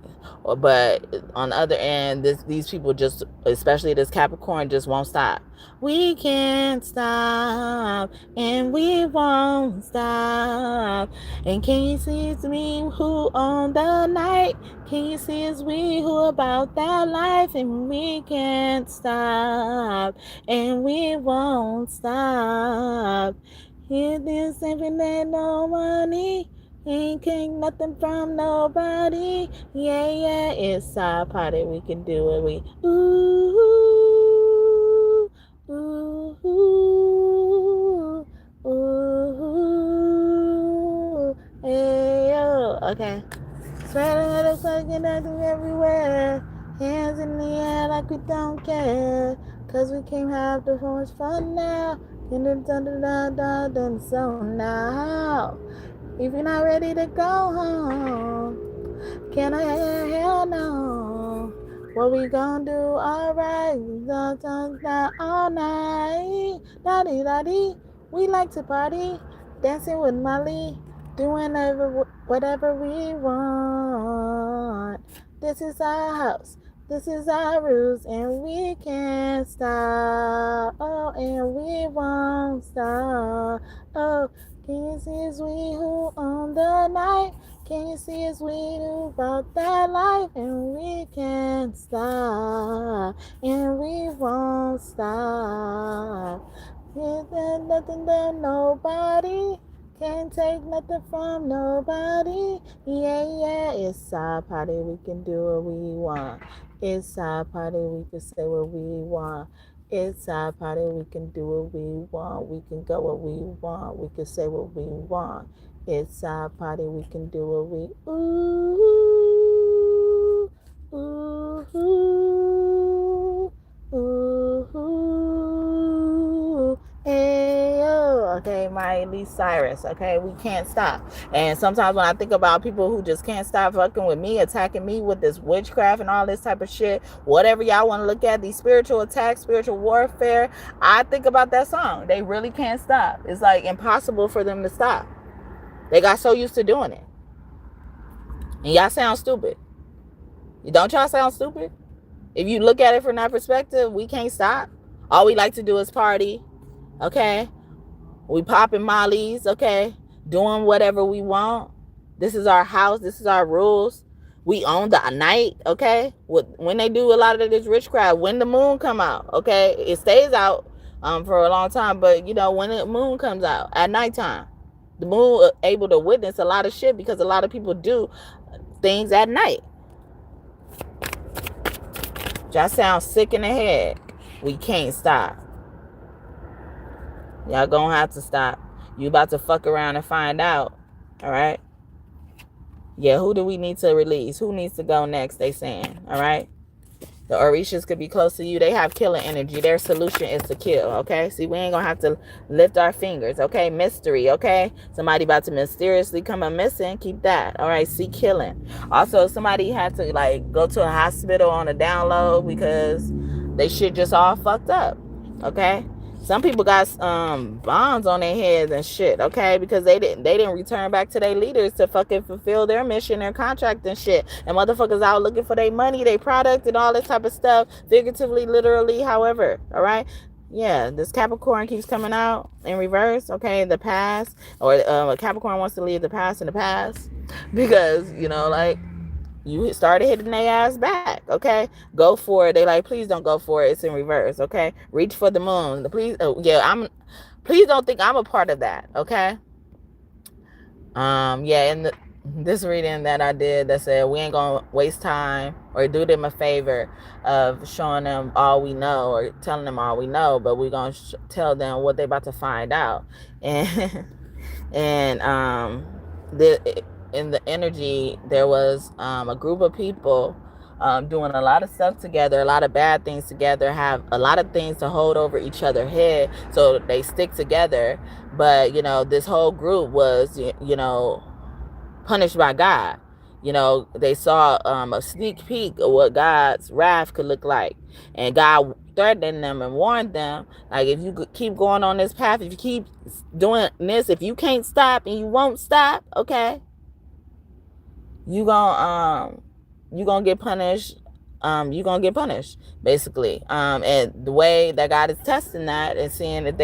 S1: But on the other end, these people just, especially this Capricorn, just won't stop. We can't stop and we won't stop. And can you see it's me who on the night? Can you see it's we who about that life? And we can't stop and we won't stop. Hear this infinite no money. Ain't getting nothing from nobody. Yeah, yeah, it's our party. We can do it. We ooh, ooh, ooh, ooh, hey, yo. Okay. Spreading the fucking nothing everywhere. Hands in the air like we don't care. Cause we can't have the so much fun now. So now. If you're not ready to go home, can I hear hell no? What we gonna do? Alright, we gonna talk that all night. Da-dee, da-dee. We like to party, dancing with Molly, doing whatever we want. This is our house, this is our rules, and we can't stop. Oh, and we won't stop. Oh, can you see it's we who own the night? Can you see it's we who about that life? And we can't stop, and we won't stop. There's nothing that nobody can't take nothing from nobody. Yeah, yeah, it's our party. We can do what we want. It's our party. We can say what we want. It's our party. We can do what we want. We can go what we want. We can say what we want. It's our party. We can do what we ooh ooh ooh ooh. Hey, yo. Okay, Miley Cyrus. Okay, we can't stop. And sometimes when I think about people who just can't stop fucking with me, attacking me with this witchcraft and all this type of shit, whatever y'all want to look at, these spiritual attacks, spiritual warfare, I think about that song. They really can't stop. It's like impossible for them to stop. They got so used to doing it. And y'all sound stupid. Don't y'all sound stupid? If you look at it from that perspective, we can't stop. All we like to do is party. Okay? We popping mollies, okay? Doing whatever we want. This is our house. This is our rules. We own the night, okay? When they do a lot of this witchcraft, when the moon come out, okay? It stays out for a long time, but you know, when the moon comes out at nighttime, the moon able to witness a lot of shit because a lot of people do things at night. Y'all sound sick in the head. We can't stop. Y'all gonna have to stop. You about to fuck around and find out. All right? Yeah, who do we need to release? Who needs to go next, they saying. All right? The Orishas could be close to you. They have killer energy. Their solution is to kill, okay? See, we ain't gonna have to lift our fingers, okay? Mystery, okay? Somebody about to mysteriously come up missing. Keep that, all right? See killing. Also, somebody had to, like, go to a hospital on a download because they shit just all fucked up, okay? Some people got bonds on their heads and shit, okay? Because they didn't return back to their leaders to fucking fulfill their mission, their contract and shit. And motherfuckers out looking for their money, their product, and all this type of stuff, figuratively, literally, however, all right? Yeah, this Capricorn keeps coming out in reverse, okay? The past, or Capricorn wants to leave the past in the past because, you know, like, you started hitting their ass back, okay? Go for it. They like, please don't go for it. It's in reverse, okay? Reach for the moon. Please, please don't think I'm a part of that, okay? Yeah, and this reading that I did that said we ain't gonna waste time or do them a favor of showing them all we know or telling them all we know, but we're gonna tell them what they about to find out. And and in the energy there was a group of people doing a lot of stuff together, a lot of bad things together, have a lot of things to hold over each other's head so they stick together. But this whole group was punished by God. They saw a sneak peek of what God's wrath could look like. And God threatened them and warned them, like, if you keep going on this path, if you keep doing this, if you can't stop and you won't stop, okay, you gonna get punished. You gonna get punished, basically. And the way that God is testing that and seeing that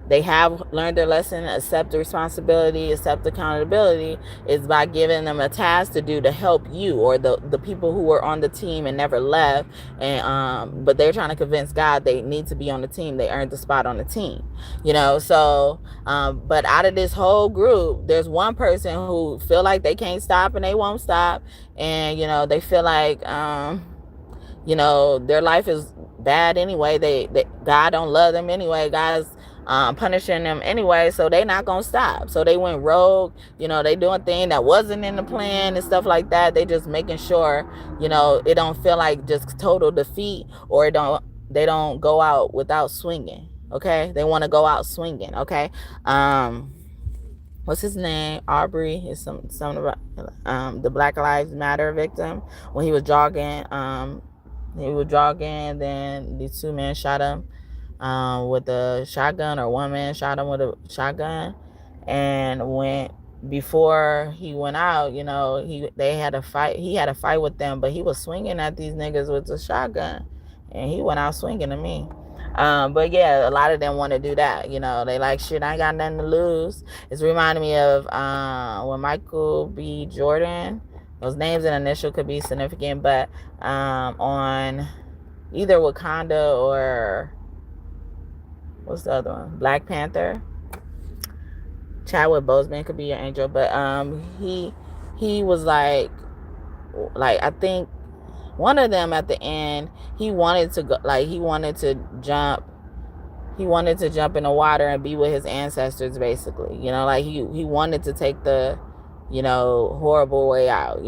S1: they have learned their lesson, accept the responsibility, accept accountability, is by giving them a task to do to help you or the people who were on the team and never left. And but they're trying to convince God they need to be on the team. They earned the spot on the team. So but out of this whole group, there's one person who feel like they can't stop and they won't stop. And they feel like their life is bad anyway. They God don't love them anyway. God's punishing them anyway, so they not gonna stop. So they went rogue. They doing things that wasn't in the plan and stuff like that. They just making sure it don't feel like just total defeat, or they don't go out without swinging. Okay, they want to go out swinging. Okay, what's his name? Aubrey is something about the Black Lives Matter victim. When he was jogging, then these two men shot him with a shotgun, or one man shot him with a shotgun. And before he went out, they had a fight. He had a fight with them, but he was swinging at these niggas with a shotgun, and he went out swinging to me. But yeah, a lot of them want to do that. They like, shit, I ain't got nothing to lose. It's reminding me of when Michael B. Jordan, those names and initial could be significant, but on either Wakanda or what's the other one? Black Panther. Chadwick Boseman could be your angel, but he was like I think one of them at the end, he wanted to go, like he wanted to jump in the water and be with his ancestors, basically. Like he wanted to take the horrible way out,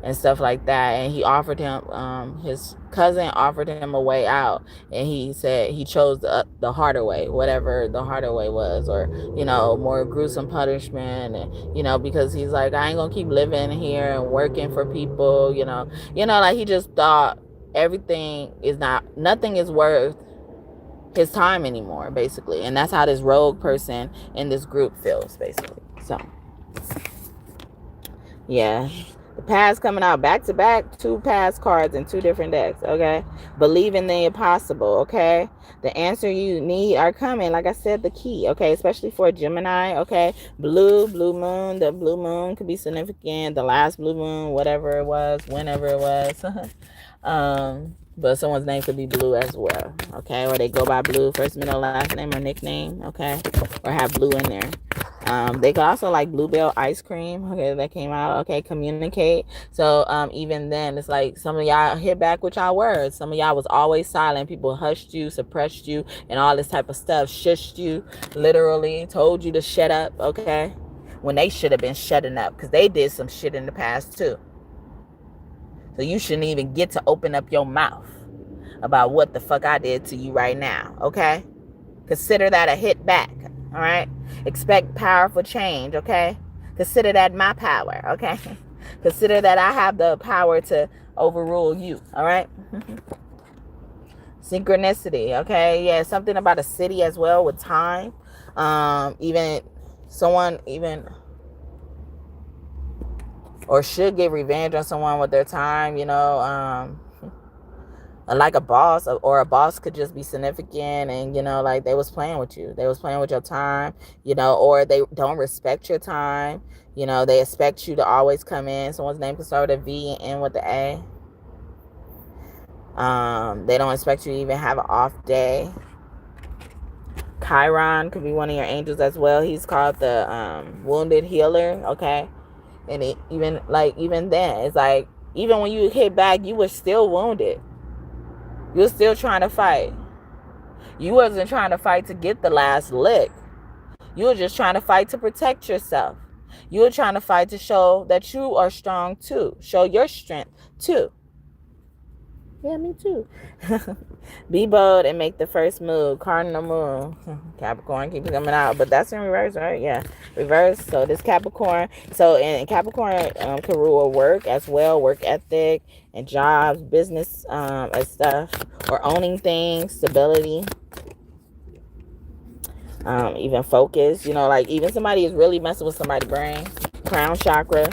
S1: and stuff like that. And he offered him, his cousin offered him a way out, and he said he chose the harder way, whatever the harder way was, or more gruesome punishment. And because he's like, I ain't gonna keep living here and working for people, like he just thought nothing is worth his time anymore, basically. And that's how this rogue person in this group feels, basically. So yeah, the past coming out back to back, 2 past cards in 2 different decks. Okay, believe in the impossible. Okay, the answer you need are coming. Like I said, the key. Okay, especially for Gemini. Okay, blue moon. The blue moon could be significant. The last blue moon, whatever it was, whenever it was. But someone's name could be blue as well. Okay, or they go by blue, first, middle, last name, or nickname. Okay, or have blue in there. They could also like Bluebell ice cream. Okay, that came out. Okay, communicate. So even then, it's like some of y'all hit back with y'all words. Some of y'all was always silent. People hushed you, suppressed you, and all this type of stuff. Shushed you, literally told you to shut up. Okay, when they should have been shutting up, because they did some shit in the past too. So you shouldn't even get to open up your mouth about what the fuck I did to you right now. Okay, consider that a hit back. All right. Expect powerful change. Okay. Consider that my power. Okay. Consider that I have the power to overrule you. All right. Synchronicity. Okay. Yeah. Something about a city as well with time. Even someone or should get revenge on someone with their time. Like a boss, or a boss could just be significant, and like they was playing with you, they was playing with your time, or they don't respect your time, they expect you to always come in. Someone's name could start with a V and end with the A. They don't expect you to even have an off day. Chiron could be one of your angels as well. He's called the wounded healer, okay? And even then, it's like, even when you hit back, you were still wounded. You were still trying to fight. You wasn't trying to fight to get the last lick. You were just trying to fight to protect yourself. You were trying to fight to show that you are strong too. Show your strength too. Yeah, me too. Be bold and make the first move. Cardinal moon. Capricorn keeps coming out, but that's in reverse, right? Yeah, reverse. So this Capricorn. So in Capricorn can rule work as well, work ethic and jobs, business and stuff, or owning things, stability, even focus. You know, like even somebody is really messing with somebody's brain. Crown chakra.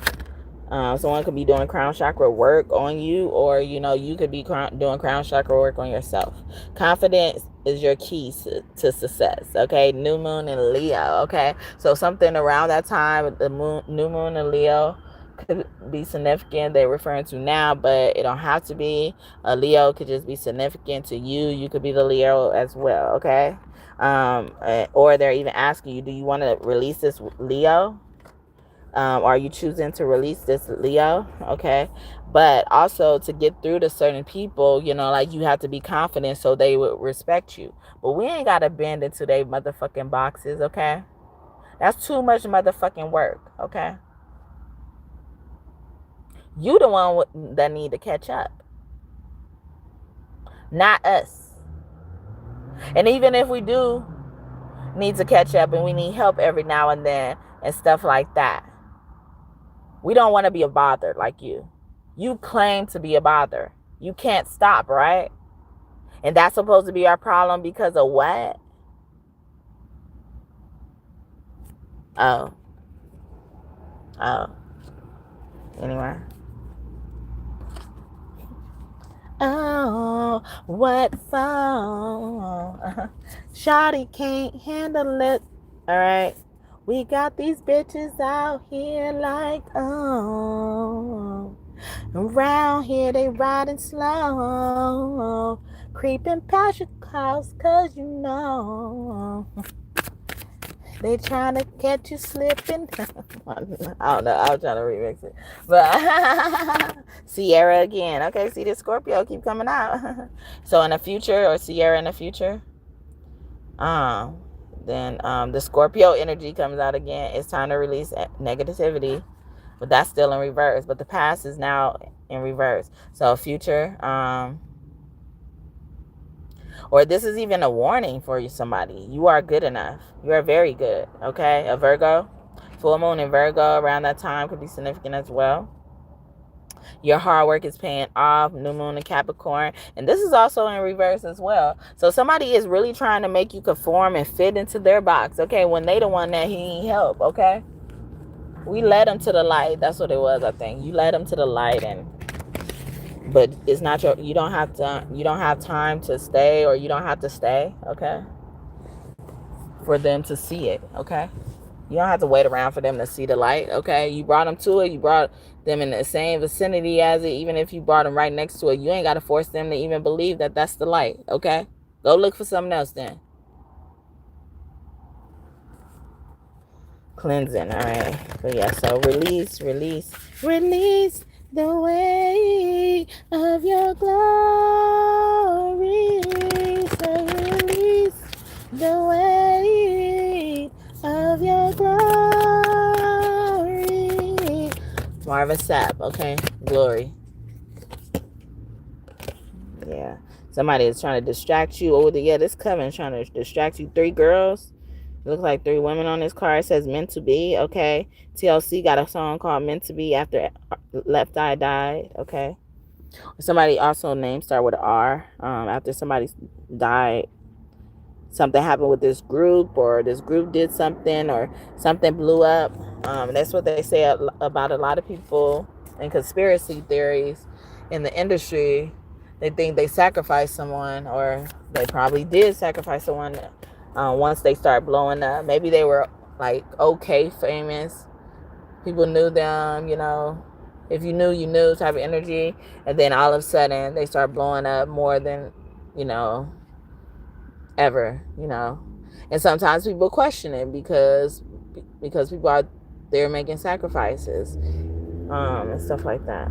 S1: Someone could be doing crown chakra work on you, or, you know, you could be doing crown chakra work on yourself. Confidence is your key to success, okay? New moon in Leo, okay? So something around that time, the new moon in Leo could be significant. They're referring to now, but it don't have to be. A Leo could just be significant to you. You could be the Leo as well, okay? Or they're even asking you, do you want to release this Leo? Are you choosing to release this Leo? Okay. But also to get through to certain people, you know, like you have to be confident so they would respect you. But we ain't got to bend into their motherfucking boxes, okay? That's too much motherfucking work, okay? You the one that need to catch up. Not us. And even if we do need to catch up and we need help every now and then and stuff like that, we don't want to be a bother like you. You claim to be a bother. You can't stop, right? And that's supposed to be our problem because of what? Oh. Anyway. Oh, what for? Shawty can't handle it. All right. We got these bitches out here like, oh. Around here they riding slow. Creeping past your house cause you know. They trying to catch you slipping. I don't know. I was trying to remix it. But Sierra again. Okay, see this Scorpio keep coming out. So in the future, or Sierra in the future, then the Scorpio energy comes out again. It's time to release negativity. But that's still in reverse. But the past is now in reverse. So future, or this is even a warning for you, somebody. You are good enough. You are very good, okay? A Virgo. Full moon in Virgo around that time could be significant as well. Your hard work is paying off. New moon in Capricorn. And this is also in reverse as well. So somebody is really trying to make you conform and fit into their box, okay? When they the one that he need help, okay? We led them to the light. That's what it was, I think. You led them to the light, but it's not your, you don't have time to stay, or you don't have to stay, okay? For them to see it, okay? You don't have to wait around for them to see the light, okay? You brought them to it. You brought them in the same vicinity as it. Even if you brought them right next to it, you ain't got to force them to even believe that that's the light, okay? Go look for something else then. Cleansing, all right? But yeah, so release the weight of your glory. So release the weight of your glory. Marvin Sapp, okay? Glory. Yeah. Somebody is trying to distract you. Oh, yeah, this coven trying to distract you. 3 girls. It looks like 3 women on this card. It says meant to be, okay? TLC got a song called Meant to Be after Left Eye died, okay? Somebody also name start with an R. After somebody died, something happened with this group, or this group did something, or something blew up. That's what they say about a lot of people in conspiracy theories in the industry. They think they sacrificed someone, or they probably did sacrifice someone once they start blowing up. Maybe they were like okay famous. People knew them, you know. If you knew, you knew type of energy. And then all of a sudden they start blowing up more than, you know, ever, you know. And sometimes people question it because people are there making sacrifices, and stuff like that.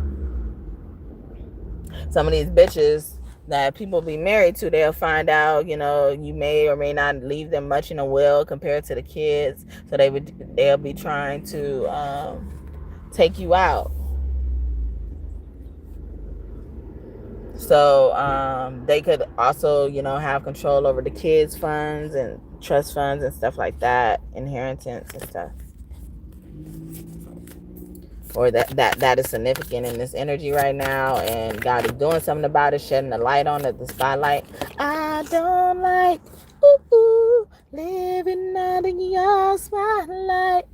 S1: Some of these bitches that people be married to, they'll find out, you know, you may or may not leave them much in a will compared to the kids. So they'll be trying to take you out. So they could also, you know, have control over the kids' funds and trust funds and stuff like that, inheritance and stuff. Or that is significant in this energy right now, and God is doing something about it, shedding the light on it, the spotlight. I don't like living under your spotlight.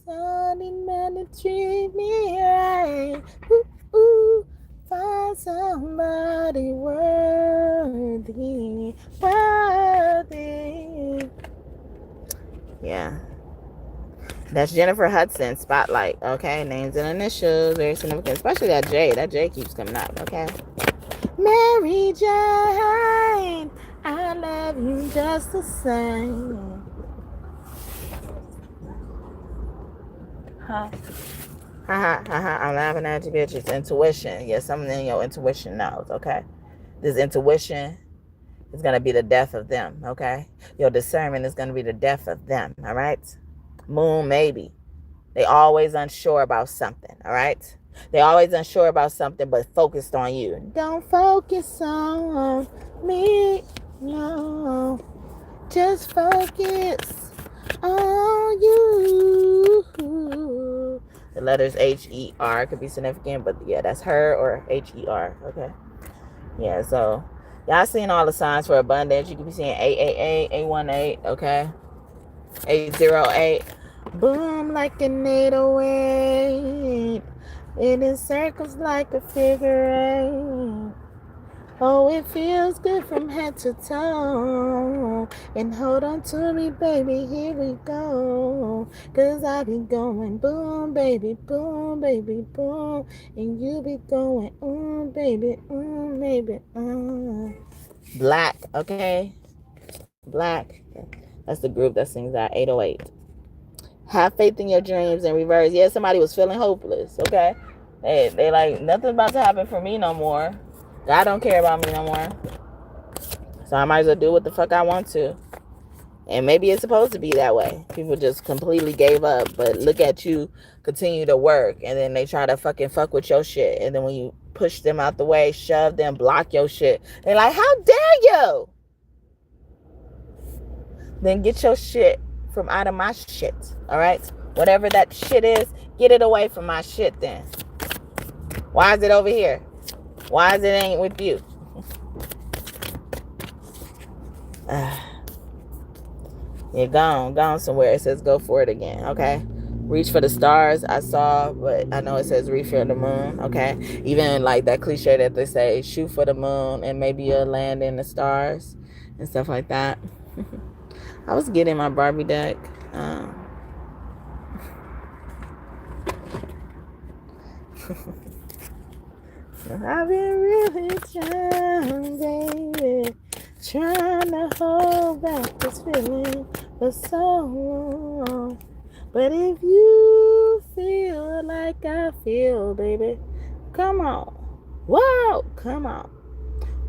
S1: Sunny man to treat me right. Find somebody worthy. Yeah. That's Jennifer Hudson, Spotlight, okay? Names and initials, very significant, especially that J. That J keeps coming up, okay? Mary Jane, I love you just the same. I'm laughing at you, bitch. It's intuition. Yeah, something in your intuition knows, okay? This intuition is going to be the death of them, okay? Your discernment is going to be the death of them, all right? Moon, maybe. They always unsure about something, all right? They always unsure about something, but focused on you. Don't focus on me, no. Just focus on you. The letters H-E-R could be significant, but yeah, that's her or H-E-R, okay? Yeah, so y'all seeing all the signs for abundance. You could be seeing 888, 818, okay? 808. Boom like an 808. It encircles like a figure eight. Oh, it feels good from head to toe. And hold on to me, baby, here we go. 'Cause I be going boom, baby, boom, baby, boom. And you be going, baby, baby, Black, okay? Black. That's the group that sings that 808. Have faith in your dreams in reverse. Yeah, somebody was feeling hopeless, okay? They like, nothing about to happen for me no more. God don't care about me no more. So I might as well do what the fuck I want to. And maybe it's supposed to be that way. People just completely gave up. But look at you continue to work. And then they try to fucking fuck with your shit. And then when you push them out the way, shove them, block your shit, they're like, how dare you? Then get your shit from out of my shit. All right? Whatever that shit is, get it away from my shit then. Why is it over here? Why is it ain't with you? You're gone somewhere. It says go for it again, okay? Reach for the stars, I saw, but I know it says reach for the moon, okay? Even like that cliche that they say, shoot for the moon and maybe you'll land in the stars and stuff like that. I was getting my Barbie deck. I've been really trying, baby, trying to hold back this feeling for so long. But if you feel like I feel, baby, come on. Whoa, come on.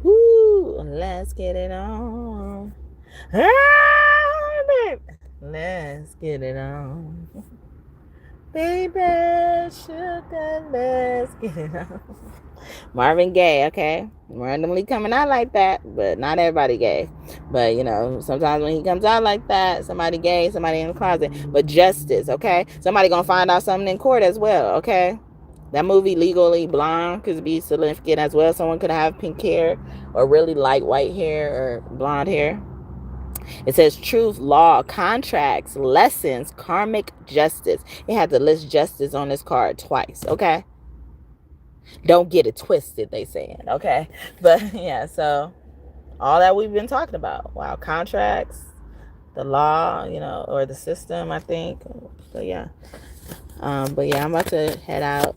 S1: Woo, let's get it on. Ah, baby, let's get it on. Baby, sugar, let's get it on. Marvin Gaye, okay? Randomly coming out like that, but not everybody gay. But, you know, sometimes when he comes out like that, somebody gay, somebody in the closet. But justice, okay? Somebody gonna find out something in court as well, okay? That movie, Legally Blonde, could be significant as well. Someone could have pink hair or really light white hair or blonde hair. It says truth, law, contracts, lessons, karmic justice. It had to list justice on this card twice, okay? Don't get it twisted, they saying, okay? But yeah, so all that we've been talking about. Wow, contracts, the law, you know, or the system, I think. So yeah. But yeah, I'm about to head out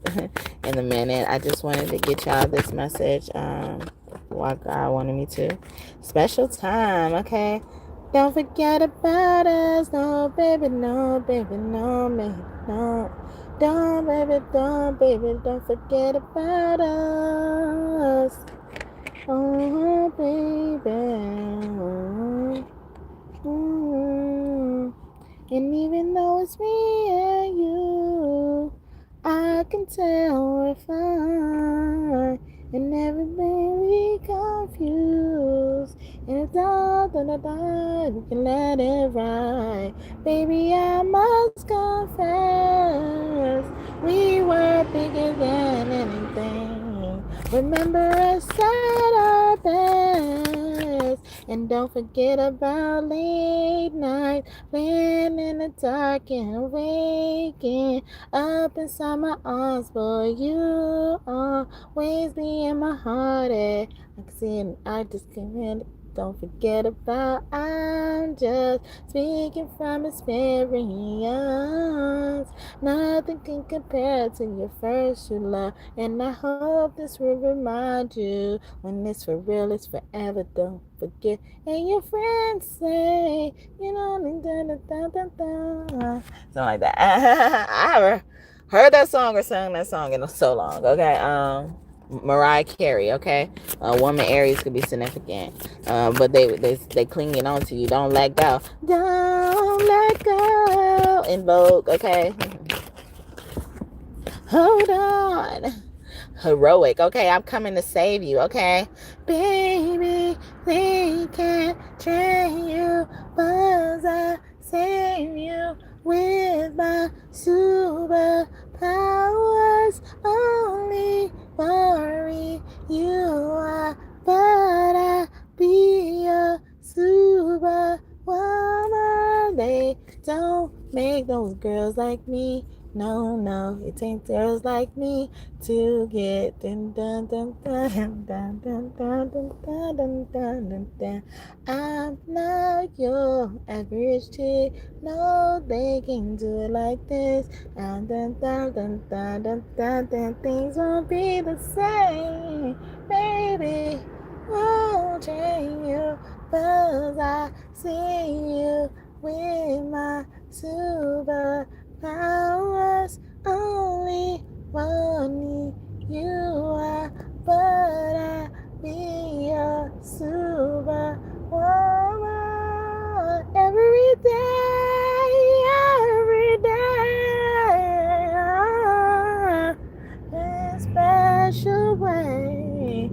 S1: in a minute. I just wanted to get y'all this message. What God wanted me to. Special time, okay? Don't forget about us. No, baby, no, baby, no, baby, no. Don't, baby, don't forget about us. Oh, baby. And even though it's me and you, I can tell we're fine. And everything we confused. And it's all we can let it ride. Baby, I must confess, we were bigger than anything. Remember us at our best. And don't forget about late night, laying in the dark and waking up inside my arms. Boy, you always be in my heart. I can see it, I just can't. Don't forget about, I'm just speaking from experience. Nothing can compare to your first true love. And I hope this will remind you, when it's for real, it's forever. Don't forget. And your friends say, you know, something like that. I haven't heard that song or sung that song in so long. Okay. Mariah Carey, okay? Woman Aries could be significant. But they clinging on to you. Don't let go. Don't let go. In Vogue, okay? Hold on. Heroic, okay? I'm coming to save you, okay? Baby, they can't train you, but I save you with my superpowers. Only worry you are, but I be a superwoman. They don't make those girls like me. No, it ain't girls like me to get dun dun dun dun dun dun dun dun dun dun dun dun. I'm not your average chick. No, they can do it like this. Dun dun dun dun dun dun dun dun. Things won't be the same, baby. Won't change you, 'cause I see you with my superpowers. Only one you are, but I be a superwoman every day, in a special way.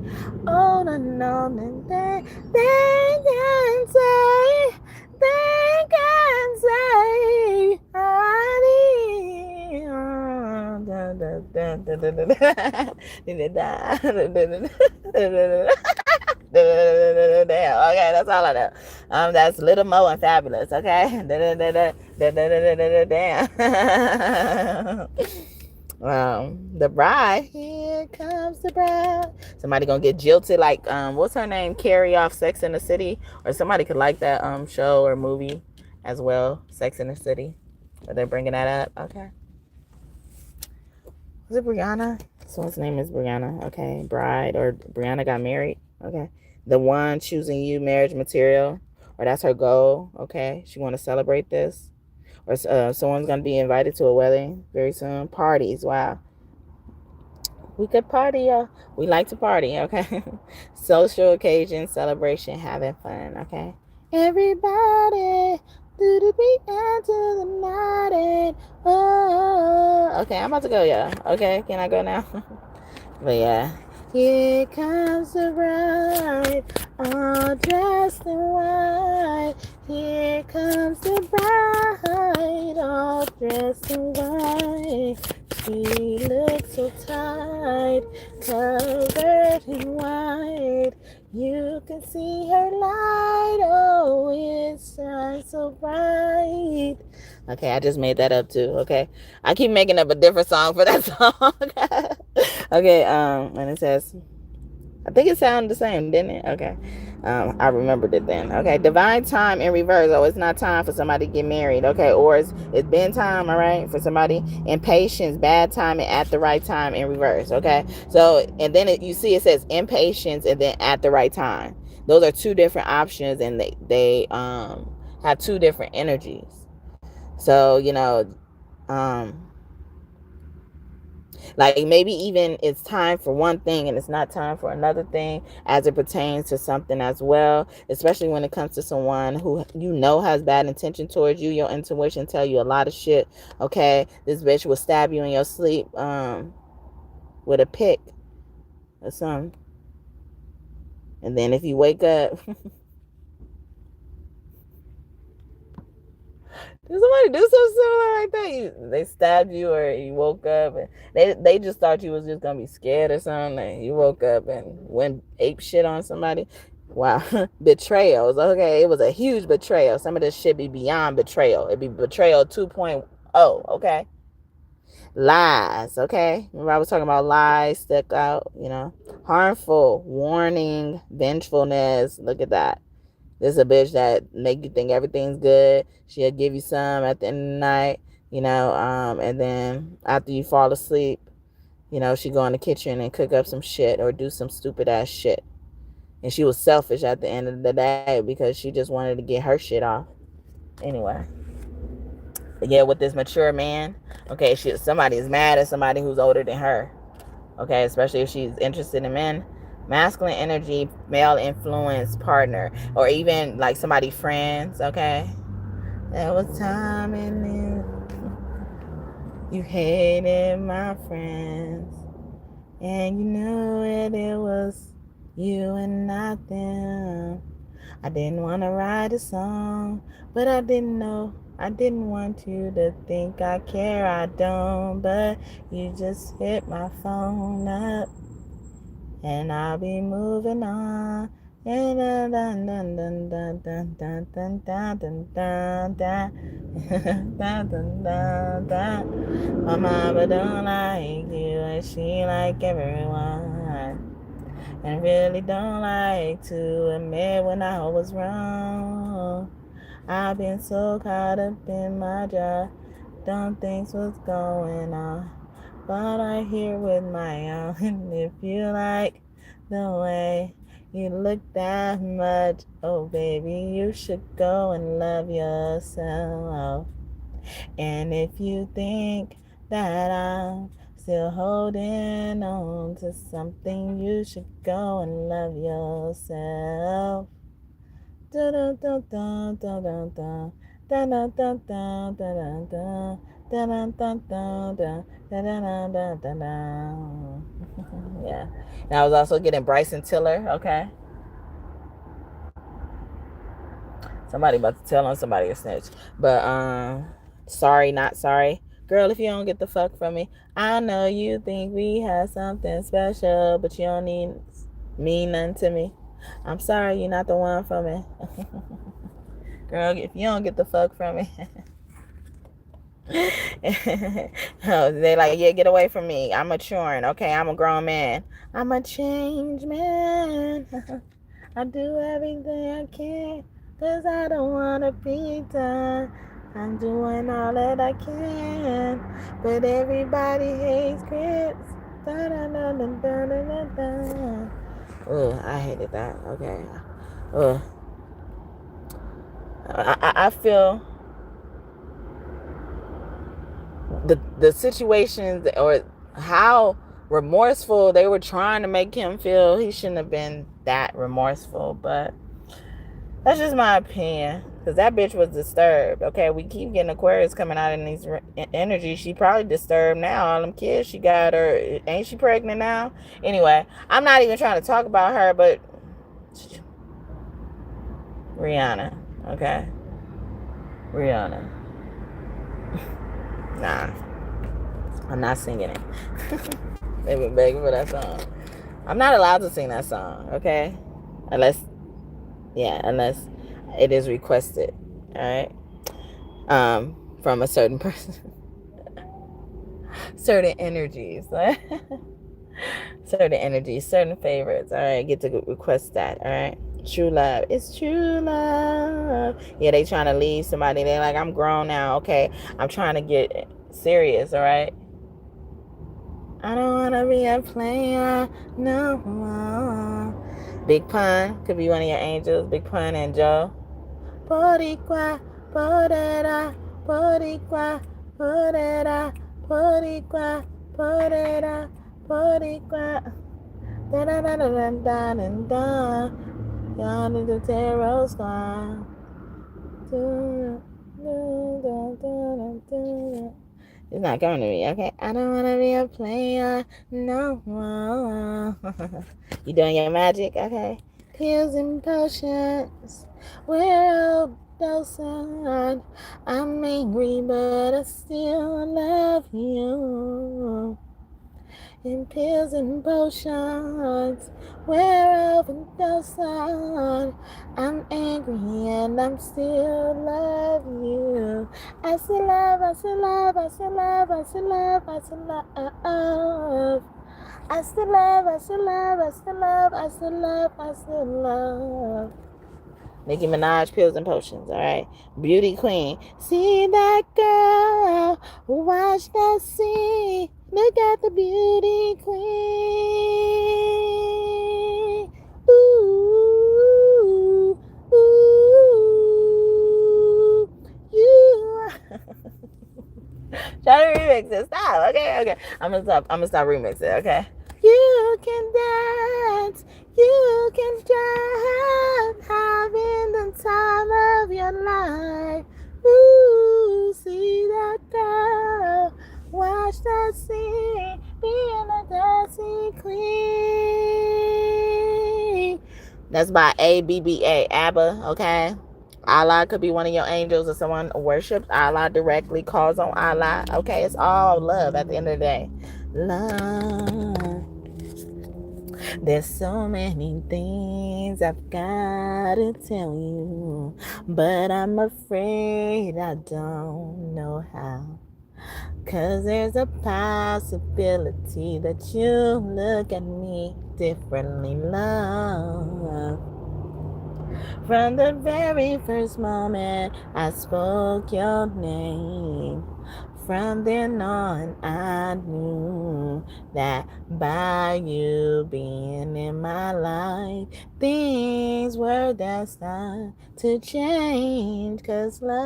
S1: Oh, no, they can say, okay, that's all I know. That's Little Mo and Fabulous, okay? Damn. The bride. Here comes the bride. Somebody gonna get jilted like what's her name? Carrie off Sex in the City, or somebody could like that show or movie as well, Sex in the City. But they're bringing that up. Okay. Was it Brianna? Someone's name is Brianna. Okay, bride, or Brianna got married. Okay, the one choosing you, marriage material, or that's her goal. Okay, she want to celebrate this, or someone's gonna be invited to a wedding very soon. Parties. Wow. We could party, y'all. We like to party, okay? Social occasion, celebration, having fun, okay? Everybody, do the beat and to the night. And, oh, okay, I'm about to go, y'all. Okay, can I go now? But yeah. Here comes the bride, all dressed in white. Here comes the bride, all dressed in white. She looks so tight, covered in white. You can see her light, oh, it shines so bright. Okay, I just made that up too, okay? I keep making up a different song for that song. Okay, and it says, I think it sounded the same, didn't it? Okay. I remembered it then. Okay. Divine time in reverse. Oh, it's not time for somebody to get married. Okay. Or it's been time, all right, for somebody. Impatience, bad timing at the right time in reverse. Okay. So, and then you see it says impatience and then at the right time. Those are two different options, and they have two different energies. So, like maybe even it's time for one thing and it's not time for another thing as it pertains to something as well, especially when it comes to someone who has bad intention towards you. Your intuition tell you a lot of shit. Okay, this bitch will stab you in your sleep with a pick or something, and then if you wake up did somebody do something similar like that? They stabbed you, or you woke up and they just thought you was just gonna be scared or something. You woke up and went ape shit on somebody. Wow. Betrayals. Okay, it was a huge betrayal. Some of this shit be beyond betrayal. It'd be betrayal 2.0. Okay. Lies. Okay. Remember I was talking about lies, stuck out, harmful, warning, vengefulness. Look at that. This is a bitch that make you think everything's good. She'll give you some at the end of the night, and then after you fall asleep, she go in the kitchen and cook up some shit or do some stupid ass shit. And she was selfish at the end of the day because she just wanted to get her shit off. Anyway. But yeah, with this mature man, okay, somebody is mad at somebody who's older than her. Okay, especially if she's interested in men. Masculine energy, male influence partner, or even like somebody friends. Okay, there was time in it you hated my friends, and you knew it was you and not them. I didn't want to write a song, but I didn't want you to think I care. I don't, but you just hit my phone up, and I'll be moving on. My mama don't like you, and she like everyone. And really don't like to admit when I was wrong. I've been so caught up in my job, don't think what's going on. But I hear with my own. And if you like the way you look that much, oh baby, you should go and love yourself. And if you think that I'm still holding on to something, you should go and love yourself. Da da da da da da da da da da da da da. Yeah. And I was also getting Bryson Tiller, okay? Somebody about to tell on somebody a snitch. But sorry, not sorry. Girl, if you don't get the fuck from me, I know you think we have something special, but you don't mean nothing to me. I'm sorry, you're not the one for me. Girl, if you don't get the fuck from me. They like, yeah, get away from me. I'm maturing. Okay, I'm a grown man. I'm a changed man. I do everything I can, 'cause I don't want to be done. I'm doing all that I can, but everybody hates Chris. Da, da, da, da, da, da, da. Oh, I hated that. Okay. Oh, I feel the situations or how remorseful they were trying to make him feel. He shouldn't have been that remorseful, but that's just my opinion, because that bitch was disturbed. Okay, we keep getting Aquarius coming out in these energies. She probably disturbed now. All them kids she got her. Ain't she pregnant now? Anyway, I'm not even trying to talk about her, but Rihanna. Okay, Rihanna. Nah, I'm not singing it. They've been begging for that song. I'm not allowed to sing that song, okay? Unless it is requested, all right? From a certain person. Certain energies. Certain energies, certain favorites. All right, get to request that. All right. True love. It's true love. Yeah, they trying to leave somebody. They like, I'm grown now. Okay, I'm trying to get serious. All right. I don't want to be a player no more. Big Pun could be one of your angels. Big Pun and Joe. Boricua, Borera, Boricua, Borera, Boricua, Borera, Boricua. Da da da da da da da da. Y'all is the tarot squad. It's not coming to me, okay? I don't want to be a player no more. You doing your magic, okay? Pills and potions. We're all docile. I'm angry, but I still love you. In pills and potions, we're overdosed. I'm angry and I'm still love you. I still love, I still love, I still love, I still love, I still love. I still love, I still love, I still love, I still love, I still love. Nicki Minaj, pills and potions, all right? Beauty queen. See that girl, watch that scene. Look at the beauty queen. Ooh, ooh, you. Try to remix it. Stop. Okay. I'm gonna stop remixing. Okay. You can dance. You can drive, having the time of your life. Ooh, see that girl, watch that scene, being a dancing queen. That's by ABBA, ABBA, okay? Allah could be one of your angels, or someone worships Allah directly, calls on Allah. Okay, it's all love at the end of the day. Love. There's so many things I've got to tell you, but I'm afraid I don't know how. 'Cause there's a possibility that you look at me differently, love. From the very first moment I spoke your name, from then on I knew that by you being in my life, things were destined to change. 'Cause love,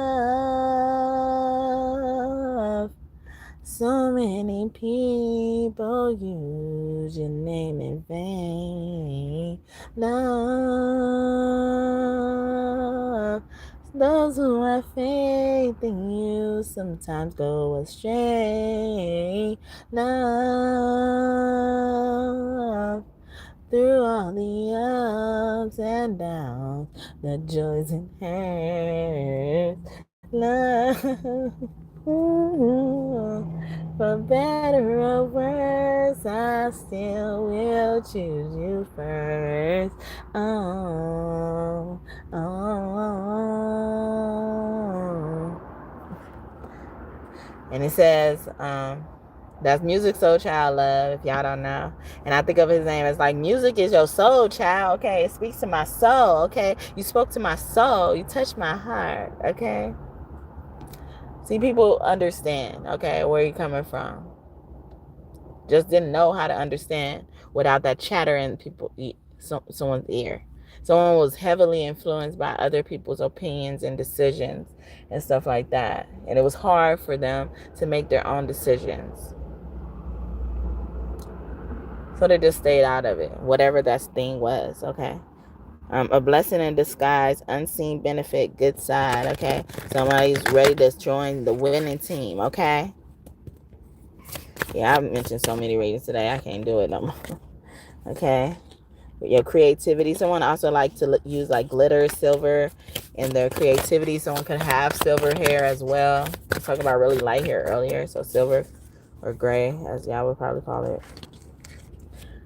S1: so many people use your name in vain. Love, those who have faith in you sometimes go astray. Love, through all the ups and downs, the joys and hurts. Love. For better or worse, I still will choose you first. Oh, oh. And it says, that's Music Soul Child Love, if y'all don't know. And I think of his name as like, music is your soul, child, okay? It speaks to my soul, okay? You spoke to my soul. You touched my heart, okay? See, people understand, okay, where you're coming from. Just didn't know how to understand without that chatter in someone's ear. Someone was heavily influenced by other people's opinions and decisions and stuff like that. And it was hard for them to make their own decisions. So they just stayed out of it, whatever that thing was, okay? A blessing in disguise, unseen benefit, good side, okay? Somebody's ready to join the winning team, okay? Yeah, I've mentioned so many readings today, I can't do it no more. Okay? Your creativity. Someone also like to use like glitter, silver in their creativity. Someone could have silver hair as well. I was talking about really light hair earlier, so silver or gray, as y'all would probably call it.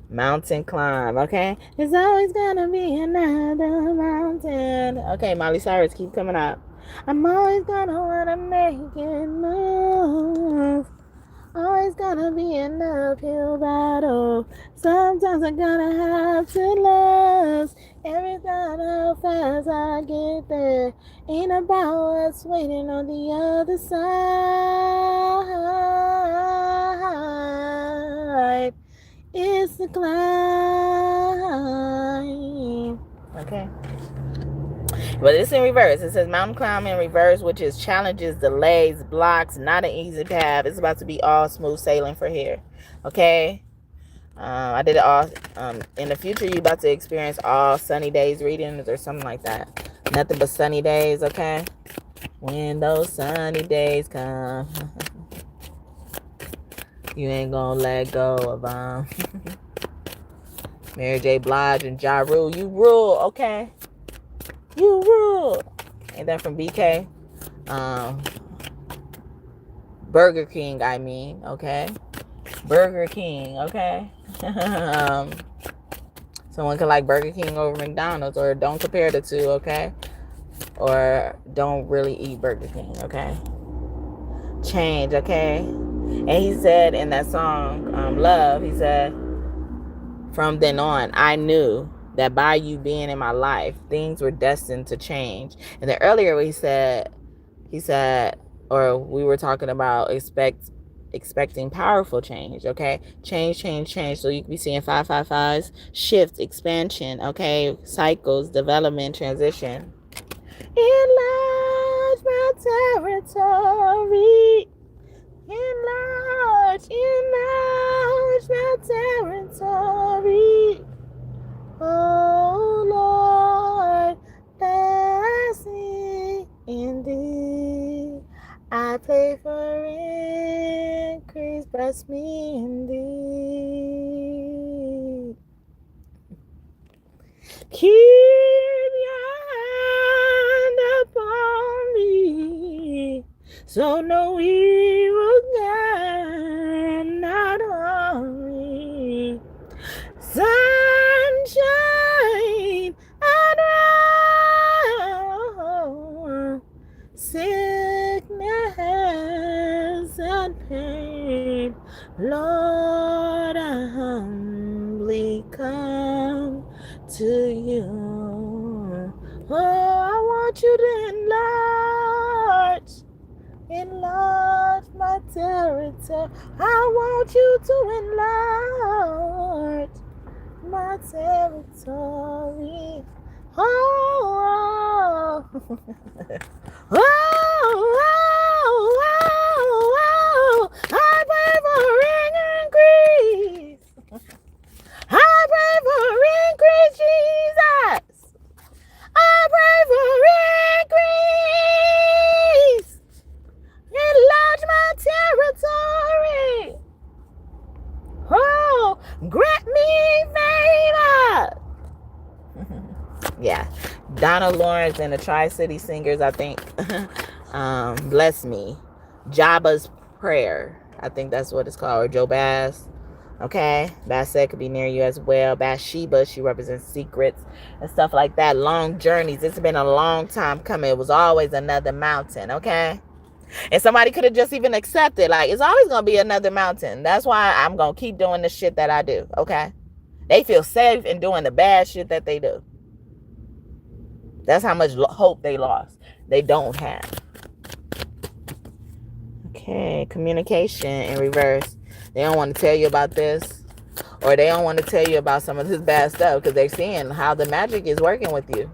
S1: Mountain climb, okay? There's always gonna be another mountain. Okay, Miley Cyrus, keep coming up. I'm always gonna wanna make it move. Always gonna be an uphill battle. Sometimes I'm gonna have to lose. Every time how fast I get there, ain't about what's waiting on the other side. It's the climb. Okay. But it's in reverse. It says mountain climb in reverse, which is challenges, delays, blocks, not an easy path. It's about to be all smooth sailing for here. Okay. I did it all. In the future, you about to experience all sunny days readings or something like that. Nothing but sunny days. Okay. When those sunny days come, you ain't gonna let go of Mary J. Blige and Ja Rule. You rule. Okay. You rule. Ain't that from BK? Burger King, I mean, okay? Burger King, okay? Someone could like Burger King over McDonald's, or don't compare the two, okay? Or don't really eat Burger King, okay? Change, okay? And he said in that song, Love, he said, from then on, I knew that by you being in my life, things were destined to change. And then earlier he said, or we were talking about expecting powerful change, okay? Change. So you can be seeing 555s, shift, expansion, okay? Cycles, development, transition. Enlarge my territory. Enlarge my territory. Oh Lord, bless me indeed. I pray for increase, bless me indeed. Keep your hand upon me, so no evil can not harm me. Sunshine and rain, sickness and pain, Lord, I humbly come to you. Oh, I want you to enlarge my territory. I want you to enlarge my territory. Oh, oh, oh, I pray for increase. I pray for increase, Jesus. I pray for increase. Enlarge my territory. Oh, grant me favor. Yeah. Donna Lawrence and the Tri-City Singers, I think. Bless me. Jabba's Prayer. I think that's what it's called. Or Joe Bass. Okay. Bassett could be near you as well. Bathsheba, she represents secrets and stuff like that. Long journeys. It's been a long time coming. It was always another mountain. Okay. And somebody could have just even accepted, like, it's always going to be another mountain. That's why I'm going to keep doing the shit that I do, okay? They feel safe in doing the bad shit that they do. That's how much hope they lost. They don't have. Okay, communication in reverse. They don't want to tell you about this, or they don't want to tell you about some of this bad stuff because they're seeing how the magic is working with you.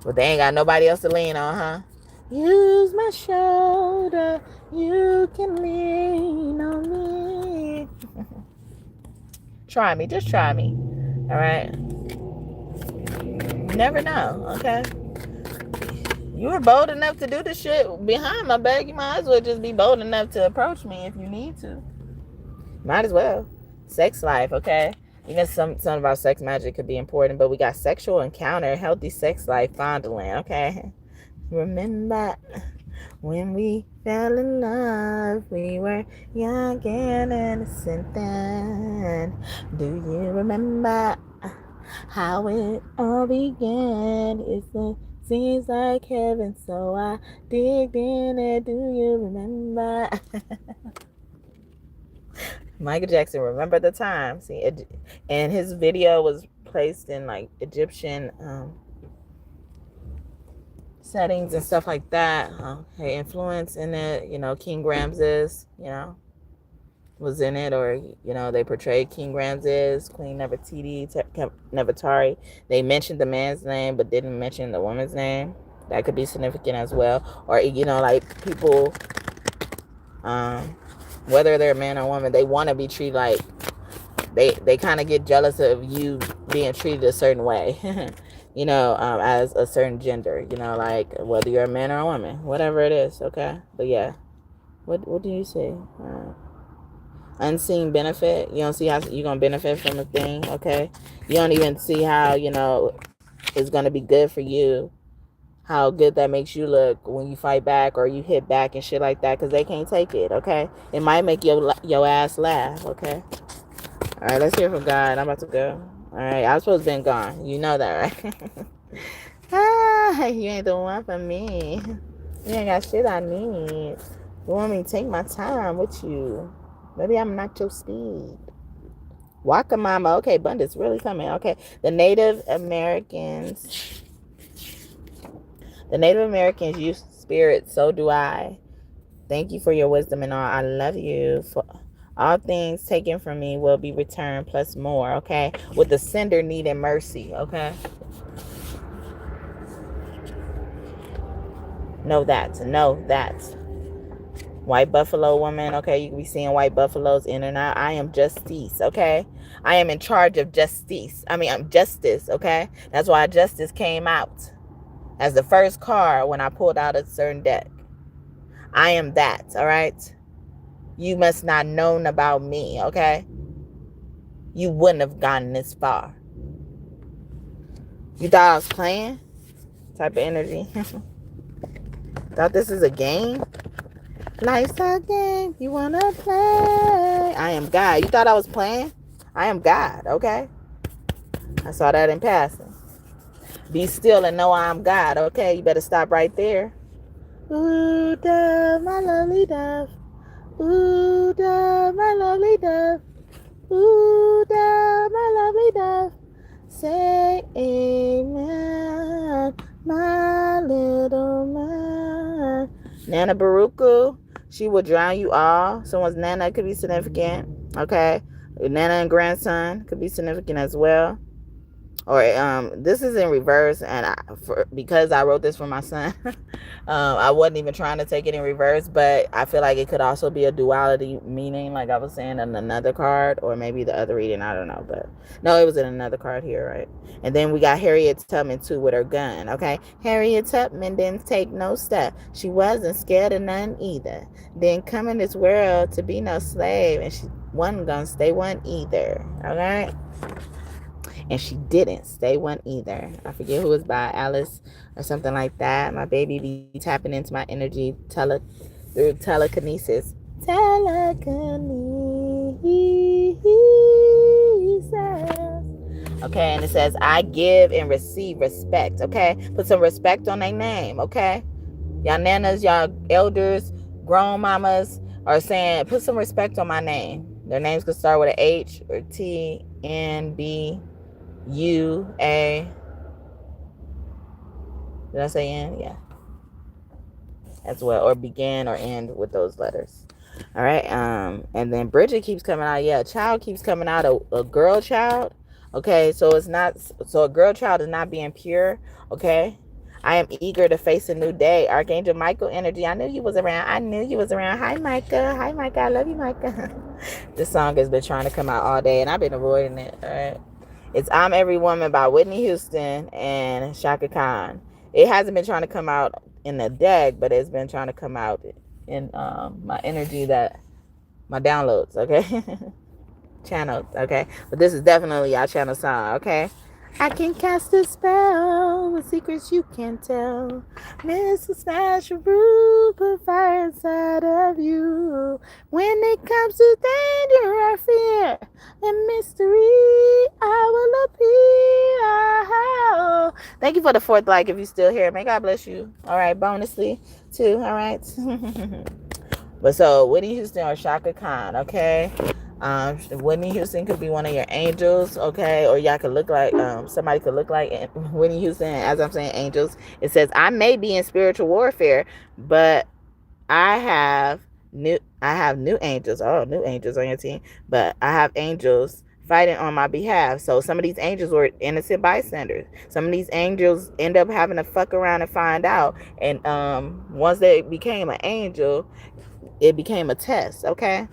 S1: But they ain't got nobody else to lean on, huh? Use my shoulder, you can lean on me. Try me, just try me. All right? You never know, okay? You were bold enough to do the shit behind my back. You might as well just be bold enough to approach me if you need to. Might as well. Sex life, okay? Even some of our sex magic could be important, but we got sexual encounter, healthy sex life, fondling, okay? Remember when we fell in love, we were young and innocent then. Do you remember how it all began? It seems like heaven, so I digged in it. Do you remember? Michael Jackson, remember the time. See, and his video was placed in like Egyptian settings and stuff like that. Hey, influence in it. King Ramses, was in it, or they portrayed King Ramses, Queen Nefertari. They mentioned the man's name but didn't mention the woman's name. That could be significant as well. Or like people, whether they're a man or woman, they want to be treated like they kind of get jealous of you being treated a certain way. As a certain gender. Like whether you're a man or a woman, whatever it is. Okay, but yeah, what do you say? Unseen benefit. You don't see how you're gonna benefit from a thing. Okay, you don't even see how it's gonna be good for you, how good that makes you look when you fight back or you hit back and shit like that, because they can't take it. Okay, it might make your ass laugh. Okay, all right, let's hear from God. I'm about to go. All right, I was supposed to been gone, you know that, right? You ain't the one for me. You ain't got shit I need. You want me to take my time with you? Maybe I'm not your speed. Waka mama. Okay, abundance really coming. Okay, the Native Americans use spirit. So do I. Thank you for your wisdom and all. I love you. For all things taken from me will be returned plus more. Okay, with the sender needing mercy. Okay. Know that. White buffalo woman, okay? You can be seeing white buffaloes in and out. I am justice, okay? I am in charge of justice. I'm justice, okay? That's why justice came out as the first card when I pulled out a certain deck. I am that, all right? You must not known about me, okay? You wouldn't have gotten this far. You thought I was playing? Type of energy. Thought this is a game? Life's a game. You wanna play? I am God. You thought I was playing? I am God, okay? I saw that in passing. Be still and know I'm God, okay? You better stop right there. Ooh, dove, my lovely dove. Ooh, dove, my lovely dove. Ooh, dove, my lovely dove. Say amen, my little man. Nana Baruku, she will drown you all. Someone's Nana could be significant. Okay. Nana and grandson could be significant as well. Or this is in reverse, and because I wrote this for my son, I wasn't even trying to take it in reverse, but I feel like it could also be a duality meaning, like I was saying in another card, or maybe the other reading, I don't know, but no, it was in another card here, right? And then we got Harriet Tubman too with her gun, okay? Harriet Tubman didn't take no step. She wasn't scared of none either. Didn't come in this world to be no slave, and she wasn't gonna stay one either, okay? And she didn't stay one either. I forget who was by, Alice or something like that. My baby be tapping into my energy through telekinesis. Okay, and it says, I give and receive respect. Okay, put some respect on their name. Okay, y'all nanas, y'all elders, grown mamas are saying, put some respect on my name. Their names could start with an H or T, N, B, U, A. Did I say N? Yeah. As well. Or begin or end with those letters. All right. And then Bridget keeps coming out. Yeah, a child keeps coming out. A girl child. Okay. So a girl child is not being pure. Okay. I am eager to face a new day. Archangel Michael energy. I knew you was around. Hi, Micah. Hi, Micah. I love you, Micah. This song has been trying to come out all day, and I've been avoiding it. All right. It's I'm Every Woman by Whitney Houston and Shaka Khan. It hasn't been trying to come out in the deck, but it's been trying to come out in my energy, my downloads, okay? Channels, okay? But this is definitely our channel song, okay? I can cast a spell with secrets you can't tell. Mr. Smash a brew, put fire inside of you. When it comes to danger or fear and mystery, I will appear. Thank you for the 4th like if you're still here. May God bless you. All right, bonusly too, all right? But so, Whitney Houston or Shaka Khan, okay? Whitney Houston could be one of your angels, okay? Or y'all could look like, somebody could look like Whitney Houston. As I'm saying, angels. It says, I may be in spiritual warfare, but I have new angels. Oh, new angels on your team. But I have angels fighting on my behalf. So some of these angels were innocent bystanders. Some of these angels end up having to fuck around and find out. And once they became an angel, it became a test, okay?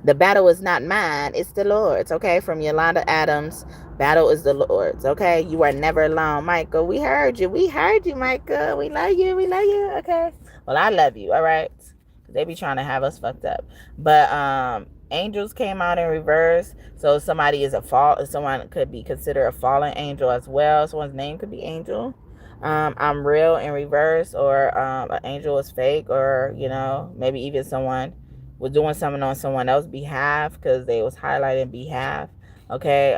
S1: The battle is not mine, it's the Lord's, okay? From Yolanda Adams, battle is the Lord's, okay? You are never alone, Michael. We heard you. We heard you, Michael. We love you. We love you, okay? Well, I love you, all right? They be trying to have us fucked up. But angels came out in reverse. So somebody is someone could be considered a fallen angel as well. Someone's name could be Angel. I'm real in reverse, or an angel is fake, or maybe even someone was doing something on someone else's behalf because they was highlighting behalf, okay?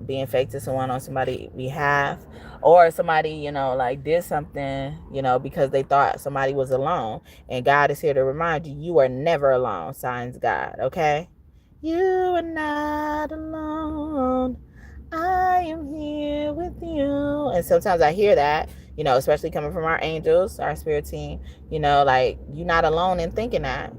S1: Being fake to someone on somebody's behalf, or somebody like did something because they thought somebody was alone, and God is here to remind you, you are never alone. Signs God, okay? You are not alone. I am here with you. And sometimes I hear that, especially coming from our angels, our spirit team, like, you're not alone in thinking that,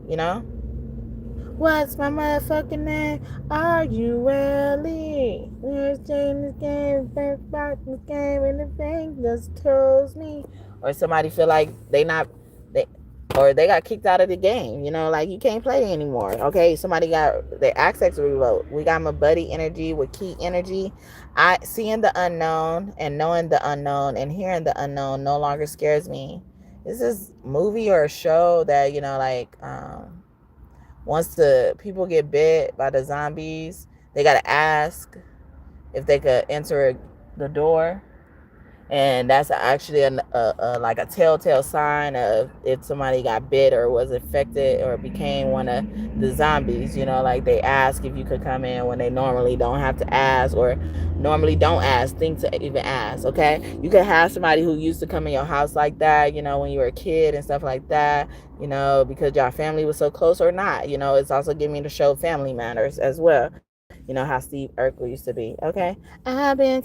S1: What's my motherfucking name? Are you really? We're staying this game, back this game, and the thing just tells me. Or somebody feel like they got kicked out of the game, like you can't play anymore. Okay, somebody got their access revoked. We got my buddy energy with key energy. Seeing the unknown and knowing the unknown and hearing the unknown no longer scares me. This is movie or a show that once the people get bit by the zombies, they got to ask if they could enter the door. And that's actually like a telltale sign of if somebody got bit or was infected or became one of the zombies. Like they ask if you could come in when they normally don't have to ask, or normally don't ask, think to even ask, okay? You could have somebody who used to come in your house like that, when you were a kid and stuff like that, because your family was so close or not. It's also giving me to show family matters as well. How Steve Urkel used to be, okay? I've been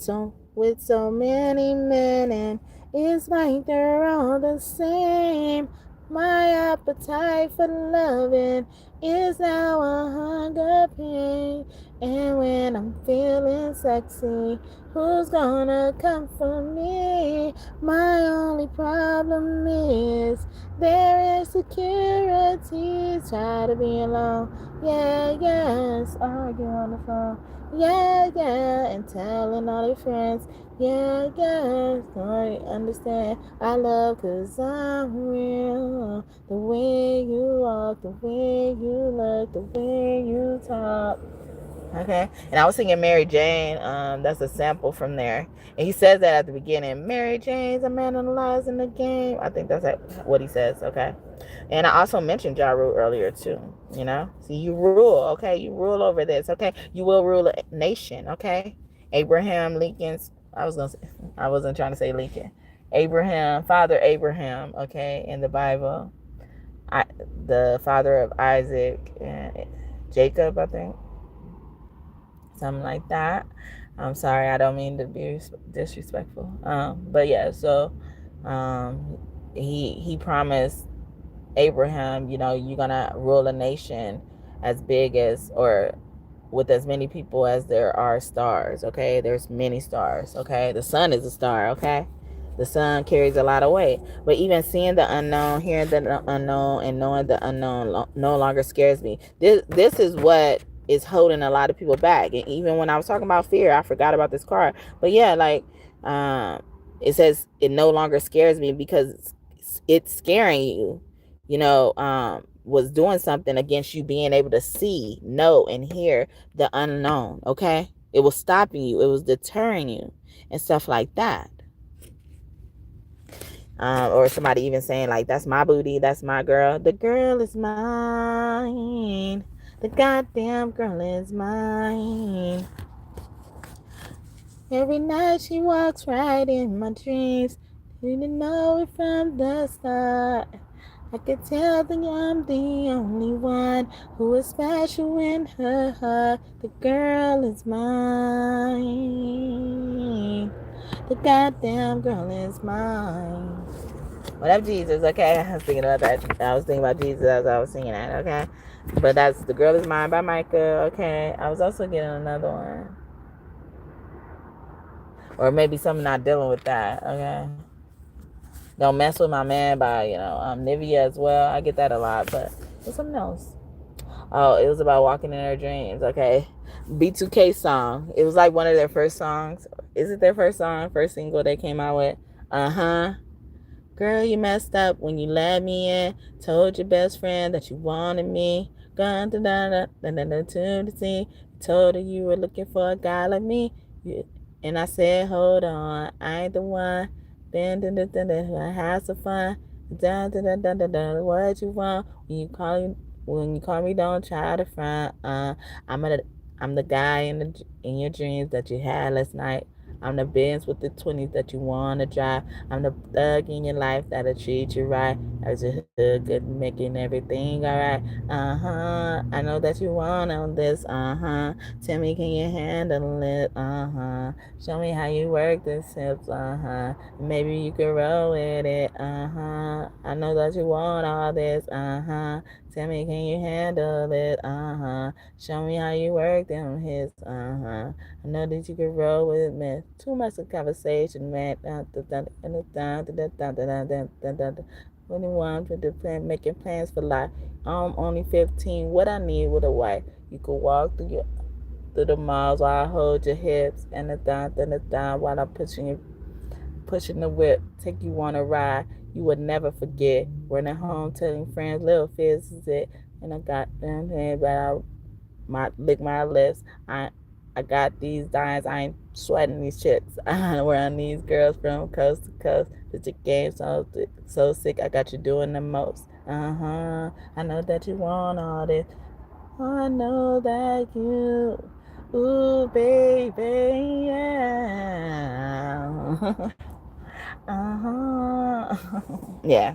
S1: with so many men, and it's like they're all the same. My appetite for loving is now a hunger pain. And when I'm feeling sexy, who's gonna come for me? My only problem is there is security. Tired of being alone. Yeah, yes, argue on the phone. Yeah, yeah, and telling all their friends. Yeah, yeah, I understand. I love 'cause I'm real. The way you walk, the way you look, the way you talk. Okay, and I was singing Mary Jane. That's a sample from there, and he says that at the beginning. Mary Jane's a man analyzing the game. I think that's what he says. Okay, and I also mentioned Ja Rule earlier too. See, you rule. Okay, you rule over this. Okay, you will rule a nation. Okay, Abraham Lincoln's. I wasn't trying to say Lincoln. Father Abraham. Okay, in the Bible, the father of Isaac and Jacob, I think. Something like that. I'm sorry, I don't mean to be disrespectful. But yeah, so he promised Abraham, you're gonna rule a nation as big as, or with as many people as there are stars. Okay, there's many stars. Okay, the sun is a star. Okay, the sun carries a lot of weight. But even seeing the unknown, hearing the unknown, and knowing the unknown no longer scares me. This is what is holding a lot of people back. And even when I was talking about fear, I forgot about this card. But yeah, like it says it no longer scares me because it's scaring you. Was doing something against you being able to see, know, and hear the unknown. Okay, it was stopping you. It was deterring you, and stuff like that. Or somebody even saying like, that's my booty, that's my girl. The girl is mine. The goddamn girl is mine. Every night she walks right in my dreams. Didn't know it from the start. I could tell that I'm the only one who is special in her heart. The girl is mine. The goddamn girl is mine. What up, Jesus? Okay, I was thinking about that. I was thinking about Jesus as I was singing that. Okay, but that's The Girl Is Mine by Micah. Okay, I was also getting another one, or maybe something not dealing with that. Okay, Don't Mess With My Man by Nivea as well. I get that a lot, but there's something else. Oh, it was about walking in her dreams. Okay, B2K song. It was like one of their first songs. Is it their first song? First single they came out with? Girl, you messed up when you let me in. Told your best friend that you wanted me. Gone to the sea. Told her you were looking for a guy like me. And I said, hold on, I ain't the one. Then I have some fun. What you want when you call me? Don't try to front. I'm a I'm the guy in your dreams that you had last night. I'm the Benz with the 20s that you want to drive. I'm the thug in your life that'll treat you right. As a hood, good, making everything alright. I know that you want on this. Tell me, can you handle it? Show me how you work this hips. Maybe you can roll with it. I know that you want all this. Tell me, can you handle it? Show me how you work them hips. I know that you can roll with it, man. Too much of conversation, man. 21 for the plan, making plans for life. I'm only 15. What I need with a wife? You could walk through the miles while I hold your hips and the down while I'm pushing the whip. Take you on a ride. You would never forget. Running home, telling friends, little Fizz is it. And I got them here, but I lick my lips. I got these dimes. I ain't sweating these chicks. I'm around these girls from coast to coast. It's a game so sick. I got you doing the most. I know that you want all this. I know that you. Ooh, baby, yeah. Yeah.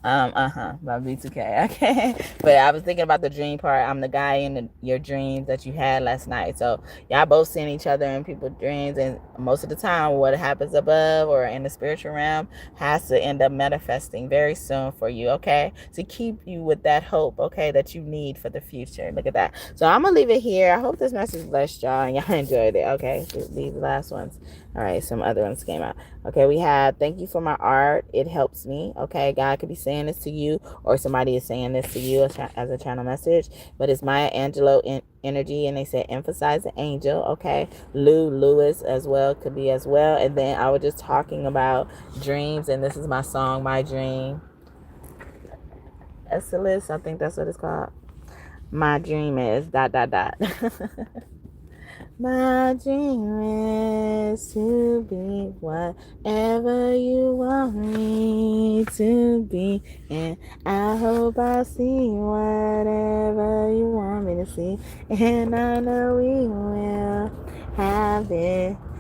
S1: By B2K. Okay. But I was thinking about the dream part. I'm the guy in your dreams that you had last night. So y'all both seeing each other in people's dreams, and most of the time what happens above or in the spiritual realm has to end up manifesting very soon for you, okay? To keep you with that hope, okay, that you need for the future. Look at that. So I'm gonna leave it here. I hope this message blessed y'all and y'all enjoyed it. Okay. These last ones. All right, some other ones came out. Okay, we have, thank you for my art. It helps me. Okay, God could be saying this to you, or somebody is saying this to you as a channel message. But it's Maya Angelou energy, and they said emphasize the angel. Okay, Lewis as well could be as well. And then I was just talking about dreams, and this is my song, My Dream. Esselis, I think that's what it's called. My dream is ... My dream is to be whatever you want me to be. And I hope I see whatever you want me to see. And I know we will have victory.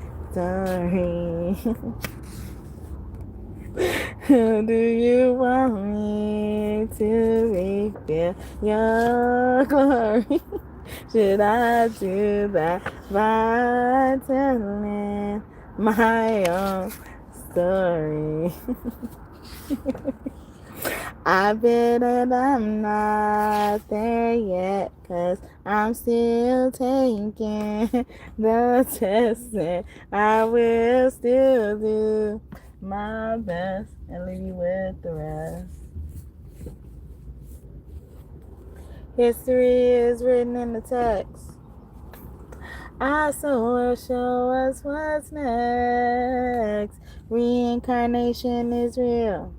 S1: Do you want me to reveal your glory? Should I do that by telling my own story? I bet that I'm not there yet, 'cause I'm still taking the test, and I will still do my best and leave you with the rest. History is written in the text. Our soul will show us what's next. Reincarnation is real.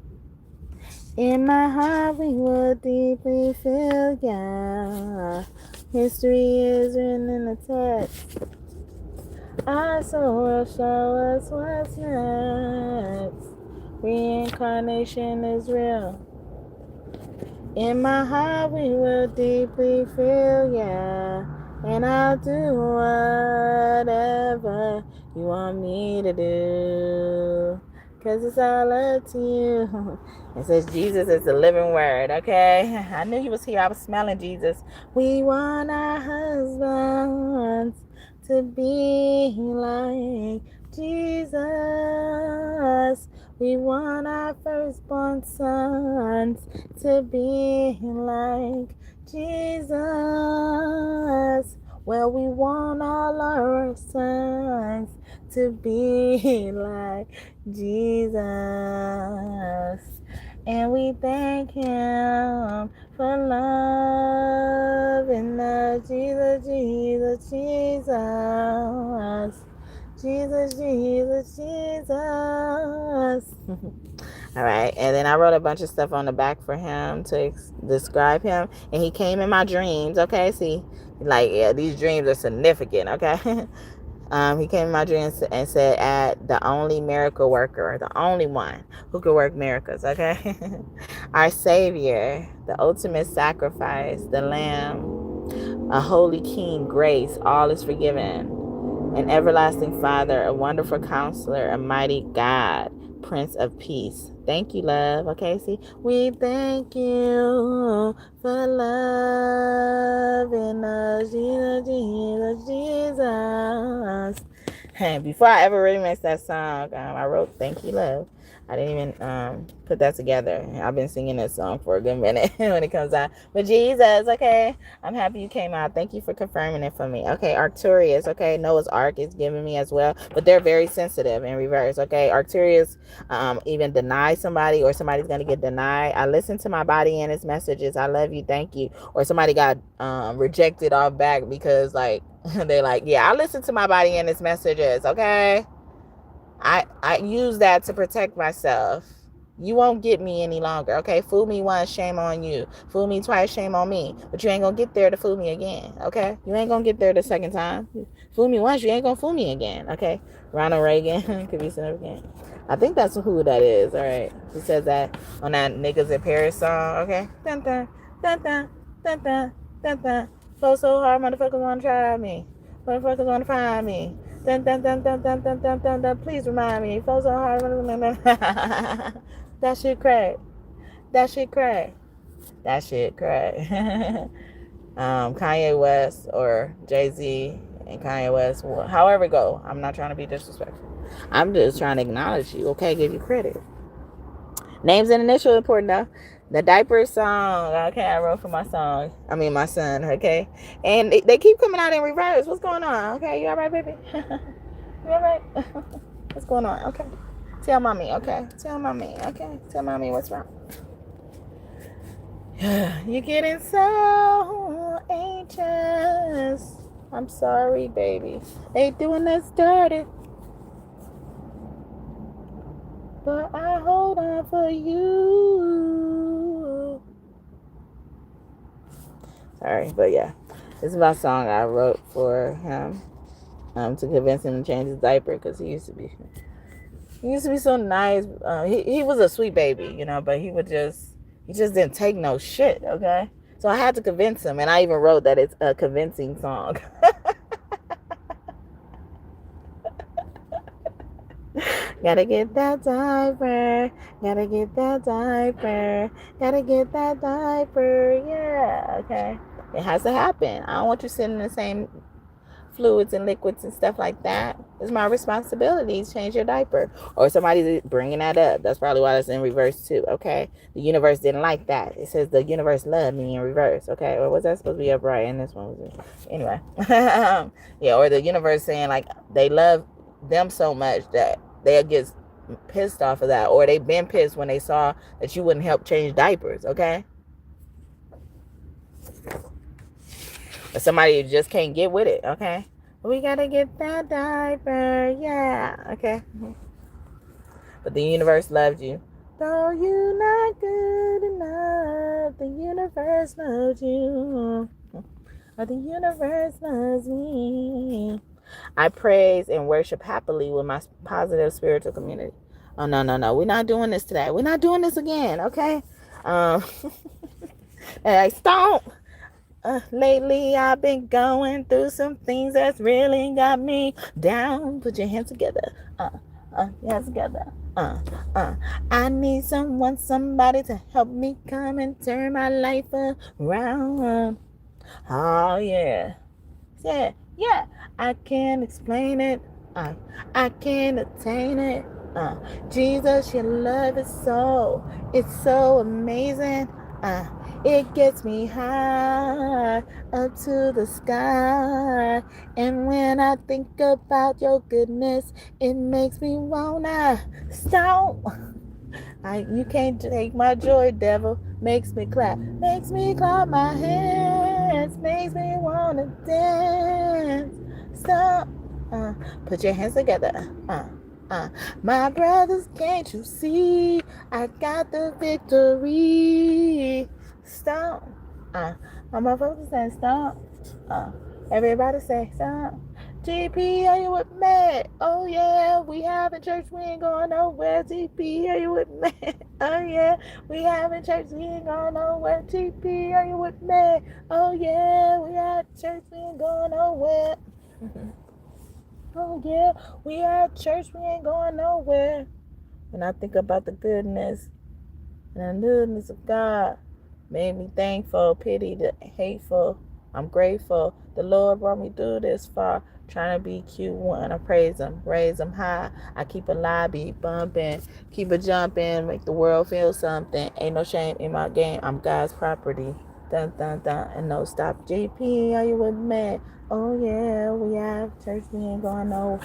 S1: In my heart we will deeply feel, yeah. History is written in the text. Our soul will show us what's next. Reincarnation is real. In my heart we will deeply feel, yeah. And I'll do whatever you want me to do. because it's all up to you. It says Jesus is the living word, okay? I knew you was here. I was smelling Jesus. We want our husbands to be like Jesus. We want our firstborn sons to be like Jesus. Well, we want all our sons to be like Jesus. And we thank him for loving us. Jesus, Jesus, Jesus. Jesus, Jesus, Jesus. All right, and then I wrote a bunch of stuff on the back for him to describe him, and he came in my dreams. Okay, see, like, yeah, these dreams are significant. Okay. He came in my dreams and said, the only miracle worker, the only one who could work miracles. Okay. Our Savior, the ultimate sacrifice, the Lamb, a holy King, grace, all is forgiven, an everlasting Father, a wonderful Counselor, a mighty God, Prince of Peace. Thank you, love. Okay, see, we thank you for loving us, Jesus, Jesus, Jesus. And before I ever remix that song, I wrote "Thank You, Love." I didn't even put that together. I've been singing that song for a good minute when it comes out. But Jesus, okay, I'm happy you came out. Thank you for confirming it for me. Okay, Arcturus, okay, Noah's Ark is giving me as well. But they're very sensitive in reverse, okay? Arcturus even deny somebody, or somebody's going to get denied. I listen to my body and its messages. I love you, thank you. Or somebody got rejected off back because, like, they're like, yeah, I listen to my body and its messages, okay? I use that to protect myself. You won't get me any longer, okay? Fool me once, shame on you. Fool me twice, shame on me. But you ain't gonna get there to fool me again, okay? You ain't gonna get there the second time. Fool me once, you ain't gonna fool me again, okay? Ronald Reagan could be significant. I think that's who that is, all right? He says that on that Niggas in Paris song, okay? Dun dun, dun dun, dun dun, dun dun. Flow so hard, motherfuckers wanna try me. Motherfuckers wanna find me. Dun dun dun dun dun dun dun dun dun. Please remind me. Flow so hard. That shit crack. That shit crack. That shit crack. Kanye West or Jay-Z and Kanye West, however it go. I'm not trying to be disrespectful. I'm just trying to acknowledge you, okay? Give you credit. Names and initial important though. The diaper song, okay, I wrote for my son, okay? And they keep coming out in reverse. What's going on? Okay, you all right, baby? You all right? What's going on? Okay. Tell mommy, okay? Tell mommy, okay? Tell mommy what's wrong. You're getting so anxious. I'm sorry, baby. They doing us dirty. But I hold on for you. Sorry, but yeah. This is my song I wrote for him. To convince him to change his diaper, because he used to be so nice. He was a sweet baby, you know, but he just didn't take no shit, okay? So I had to convince him, and I even wrote that it's a convincing song. Gotta get that diaper, gotta get that diaper, gotta get that diaper, yeah, okay? It has to happen. I don't want you sitting in the same fluids and liquids and stuff like that. It's my responsibility to change your diaper. Or somebody's bringing that up. That's probably why it's in reverse too, okay? The universe didn't like that. It says the universe loved me in reverse, okay? Or was that supposed to be upright? And this one was it? Anyway. Yeah, or the universe saying, like, they love them so much that they'll get pissed off of that. Or they've been pissed when they saw that you wouldn't help change diapers, okay? Or somebody who just can't get with it, okay? We gotta get that diaper, yeah, okay? But the universe loved you. Though you're not good enough, the universe loves you. Or the universe loves me. I praise and worship happily with my positive spiritual community. Oh, no. We're not doing this today. We're not doing this again, okay? Hey, stomp. Lately I've been going through some things that's really got me down. Put your hands together. Yes, together. I need somebody to help me come and turn my life around. Oh, yeah. Yeah. I can't explain it. I can't attain it. Jesus, your love is it's so amazing. Uh, it gets me high up to the sky. And when I think about your goodness, it makes me wanna stop. You can't take my joy, devil. Makes me clap my hands, makes me wanna dance. Stop. Put your hands together. My brothers, can't you see? I got the victory. Stop. My motherfuckers saying stop. Everybody say stop. GP, are you with me? Oh yeah, we having church, we ain't going nowhere. GP, are you with me? Oh yeah, we having church, we ain't going nowhere. GP, are you with me? Oh yeah, we at church, we ain't going nowhere. Oh yeah, we at church, we ain't going nowhere. When I think about the goodness and the goodness of God, made me thankful, pity the hateful. I'm grateful. The Lord brought me through this far. Trying to be Q1. I praise him, raise him high. I keep a lobby bumping, keep a jumping, make the world feel something. Ain't no shame in my game. I'm God's property. Dun dun dun, and no stop. JP, are you with me? Oh yeah, we have church. We ain't going no.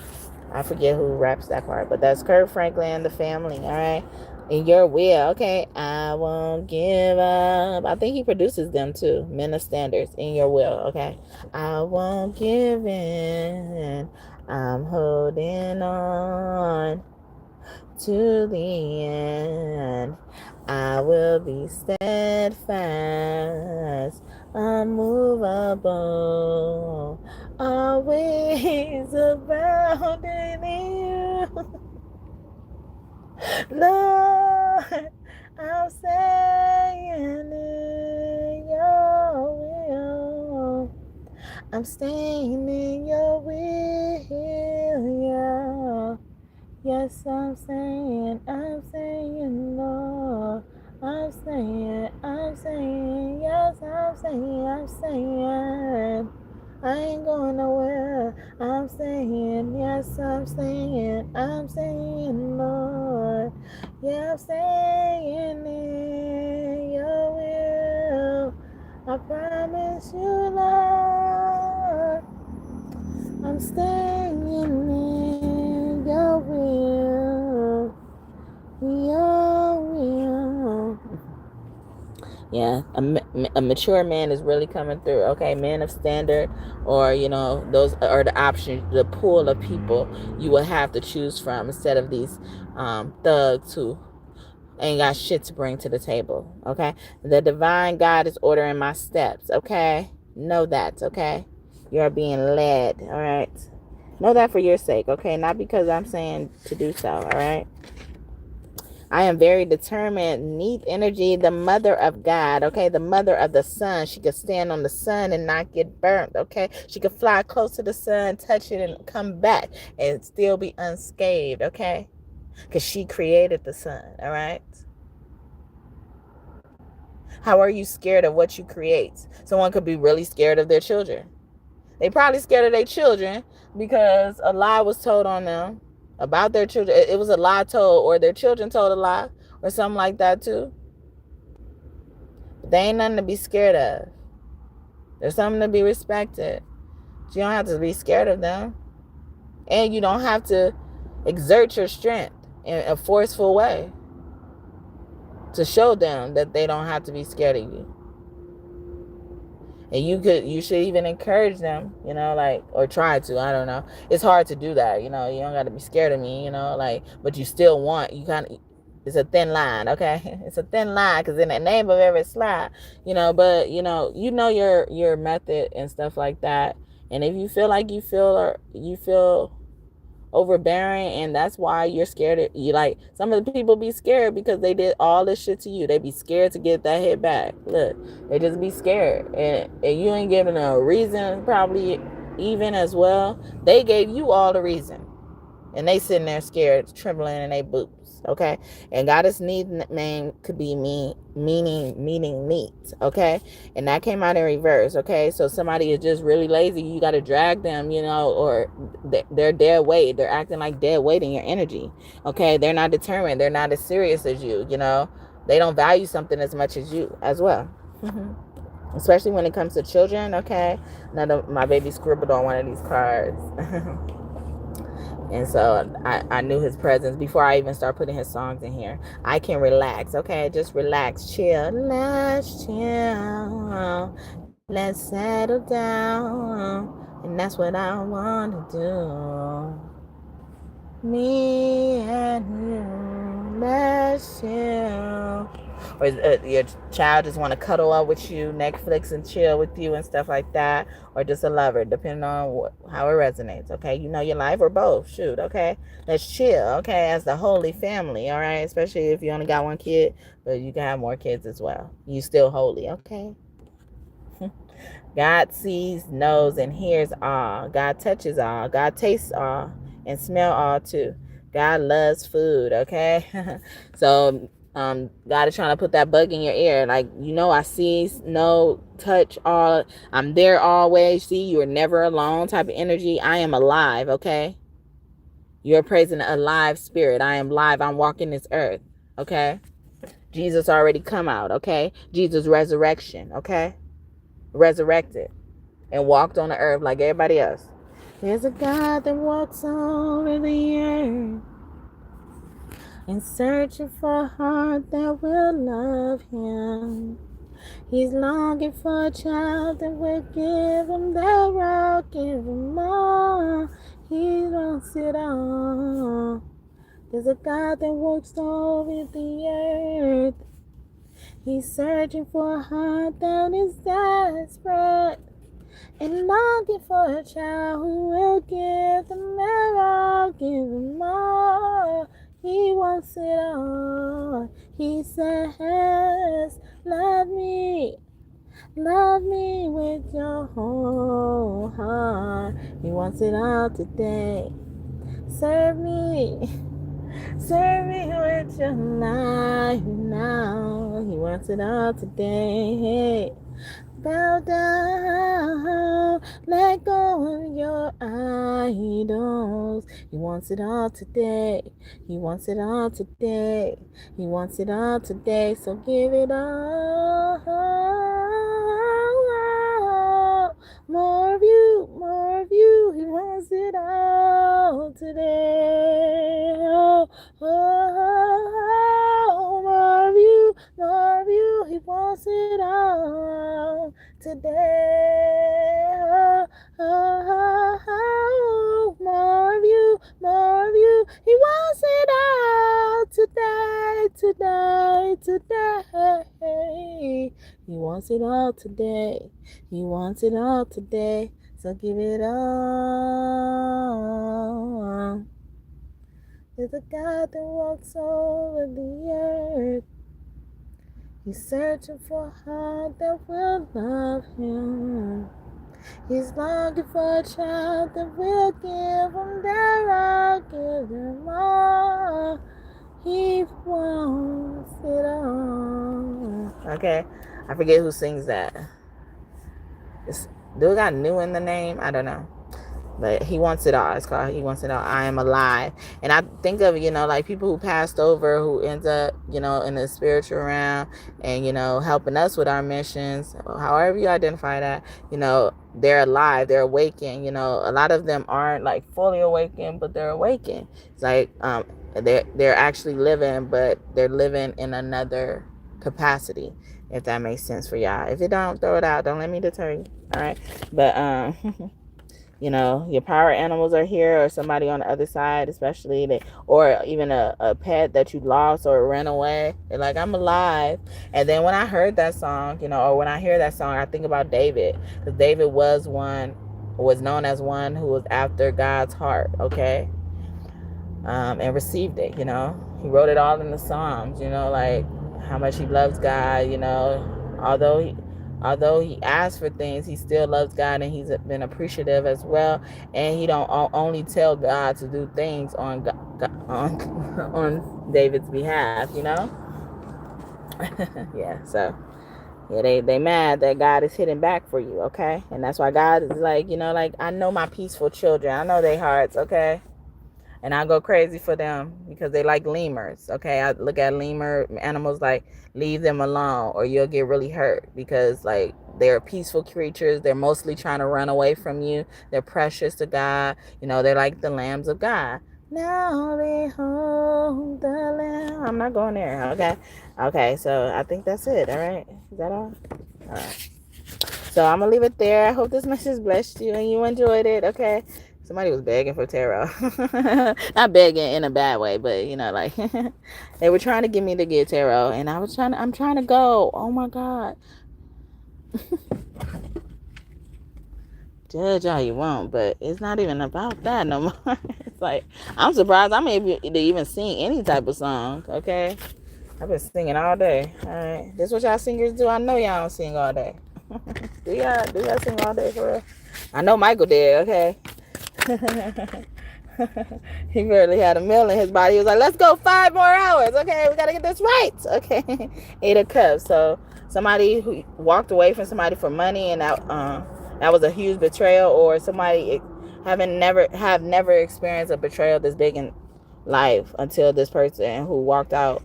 S1: I forget who raps that part, but that's Kurt Franklin and the family. All right. In your will, okay. I won't give up. I think he produces them too. Men of Standards. In your will, okay. I won't give in. I'm holding on to the end. I will be steadfast, unmovable, always abounding in you. Lord, I'm staying in your will. I'm staying in your will, yeah. Yes, I'm saying, Lord. I'm saying, yes, I'm saying. I ain't going nowhere. I'm saying, yes, I'm saying, Lord. Yeah, I'm saying in your will. I promise you, Lord. I'm staying in your will. Your will. Yeah, a mature man is really coming through. Okay, men of standard, or those are the options, the pool of people you will have to choose from instead of these thugs who ain't got shit to bring to the table. Okay, the divine God is ordering my steps. Okay, know that. Okay, you're being led. All right, know that for your sake. Okay, not because I'm saying to do so. All right. I am very determined. Neat energy, the mother of God, okay? The mother of the sun. She could stand on the sun and not get burnt, okay? She could fly close to the sun, touch it, and come back and still be unscathed, okay? Because she created the sun, all right? How are you scared of what you create? Someone could be really scared of their children. They probably scared of their children because a lie was told on them about their children. It was a lie told, or their children told a lie, or something like that too. But they ain't nothing to be scared of. There's something to be respected. You don't have to be scared of them. And you don't have to exert your strength in a forceful way to show them that they don't have to be scared of you. And you should even encourage them, or try to. I don't know. It's hard to do that, you don't got to be scared of me, but you still it's a thin line, okay? It's a thin line because in the name of every slide, but your method and stuff like that. And if you feel like you feel overbearing, and that's why you're scared. Some of the people be scared because they did all this shit to you. They be scared to get that hit back. Look, they just be scared, and you ain't giving a reason, probably even as well. They gave you all the reason. And they sitting there scared, trembling in their boots, okay? And goddess name could be meaning meat, okay? And that came out in reverse, okay? So somebody is just really lazy. You got to drag them, or they're dead weight. They're acting like dead weight in your energy, okay? They're not determined. They're not as serious as you, They don't value something as much as you as well. Especially when it comes to children, okay? My baby scribbled on one of these cards. And so I knew his presence before I even start putting his songs in here. I can relax, okay? Just relax, chill. Let's chill. Let's settle down. And that's what I want to do. Me and you, let's chill. Or your child just want to cuddle up with you, Netflix and chill with you and stuff like that, or just a lover, depending on how it resonates, okay? Your life, or both, shoot, okay? Let's chill, okay, as the holy family, all right? Especially if you only got one kid, but you can have more kids as well. You still holy, okay? God sees, knows, and hears all. God touches all. God tastes all and smell all too. God loves food, okay? So God is trying to put that bug in your ear. Like, I see, know, touch all. I'm there always. See, you are never alone type of energy. I am alive, okay? You're praising a alive spirit. I am live. I'm walking this earth, okay? Jesus already come out, okay? Jesus resurrection, okay? Resurrected and walked on the earth like everybody else. There's a God that walks over the earth and searching for a heart that will love him. He's longing for a child that will give him the world, give him all. He wants it all. There's a God that walks over the earth. He's searching for a heart that is desperate and longing for a child who will give them all, give him all. He wants it all. He says, love me with your whole heart. He wants it all today. Serve me with your life now. He wants it all today. Bow down, let go of your idols. He wants it all today. He wants it all today. He wants it all today. So give it all. More of you, more of you. He wants it all today. More of you, more of you. He wants it all today. More of you, more of you. He wants it all today. He wants it all today. He wants it all today. So give it all. There's a God that walks over the earth. He's searching for a heart that will love him. He's longing for a child that will give him their all, give him all. He wants it all. Okay, I forget who sings that. Do it got new in the name? I don't know. But he wants it all. It's called He Wants It All. I Am Alive. And I think of, like people who passed over, who ends up, in the spiritual realm and, helping us with our missions, however you identify that, they're alive, they're awakened. A lot of them aren't like fully awakened, but they're awakened. It's like they're actually living, but they're living in another capacity, if that makes sense for y'all. If it don't, throw it out. Don't let me deter you. All right. But your power animals are here, or somebody on the other side, especially or even a pet that you lost or ran away. They're like, I'm alive. And then when I heard that song, or when I hear that song, I think about David, because David was known as one who was after God's heart, okay, and received it. He wrote it all in the Psalms, like how much he loves God, although Although he asks for things, he still loves God, and he's been appreciative as well. And he don't only tell God to do things on on David's behalf, you know. Yeah, so yeah, they mad that God is hitting back for you, okay? And that's why God is like, you know, like, I know my peaceful children, I know their hearts, okay? And I go crazy for them because they like lemurs. Okay, I look at lemur animals like, leave them alone or you'll get really hurt, because like, they're peaceful creatures. They're mostly trying to run away from you. They're precious to God. You know, they're like the lambs of God. Now behold the lamb. I'm not going there. Okay, so I think that's it. All right, is that all right? So I'm gonna leave it there. I hope this message blessed you and you enjoyed it. Okay. Somebody was begging for tarot. Not begging in a bad way, but you know, like they were trying to get me to get tarot, and I'm trying to go. Oh my God. Judge all you want, but it's not even about that no more. It's like, I'm surprised I'm able to even sing any type of song. Okay. I've been singing all day. All right. This what y'all singers do. I know y'all don't sing all day. Do y'all sing all day for real? I know Michael did, okay? He barely had a meal in his body. He was like, let's go 5 more hours. Okay, we got to get this right. Okay. 8 of Cups. So somebody who walked away from somebody for money, and that was a huge betrayal, or somebody have never experienced a betrayal this big in life until this person who walked out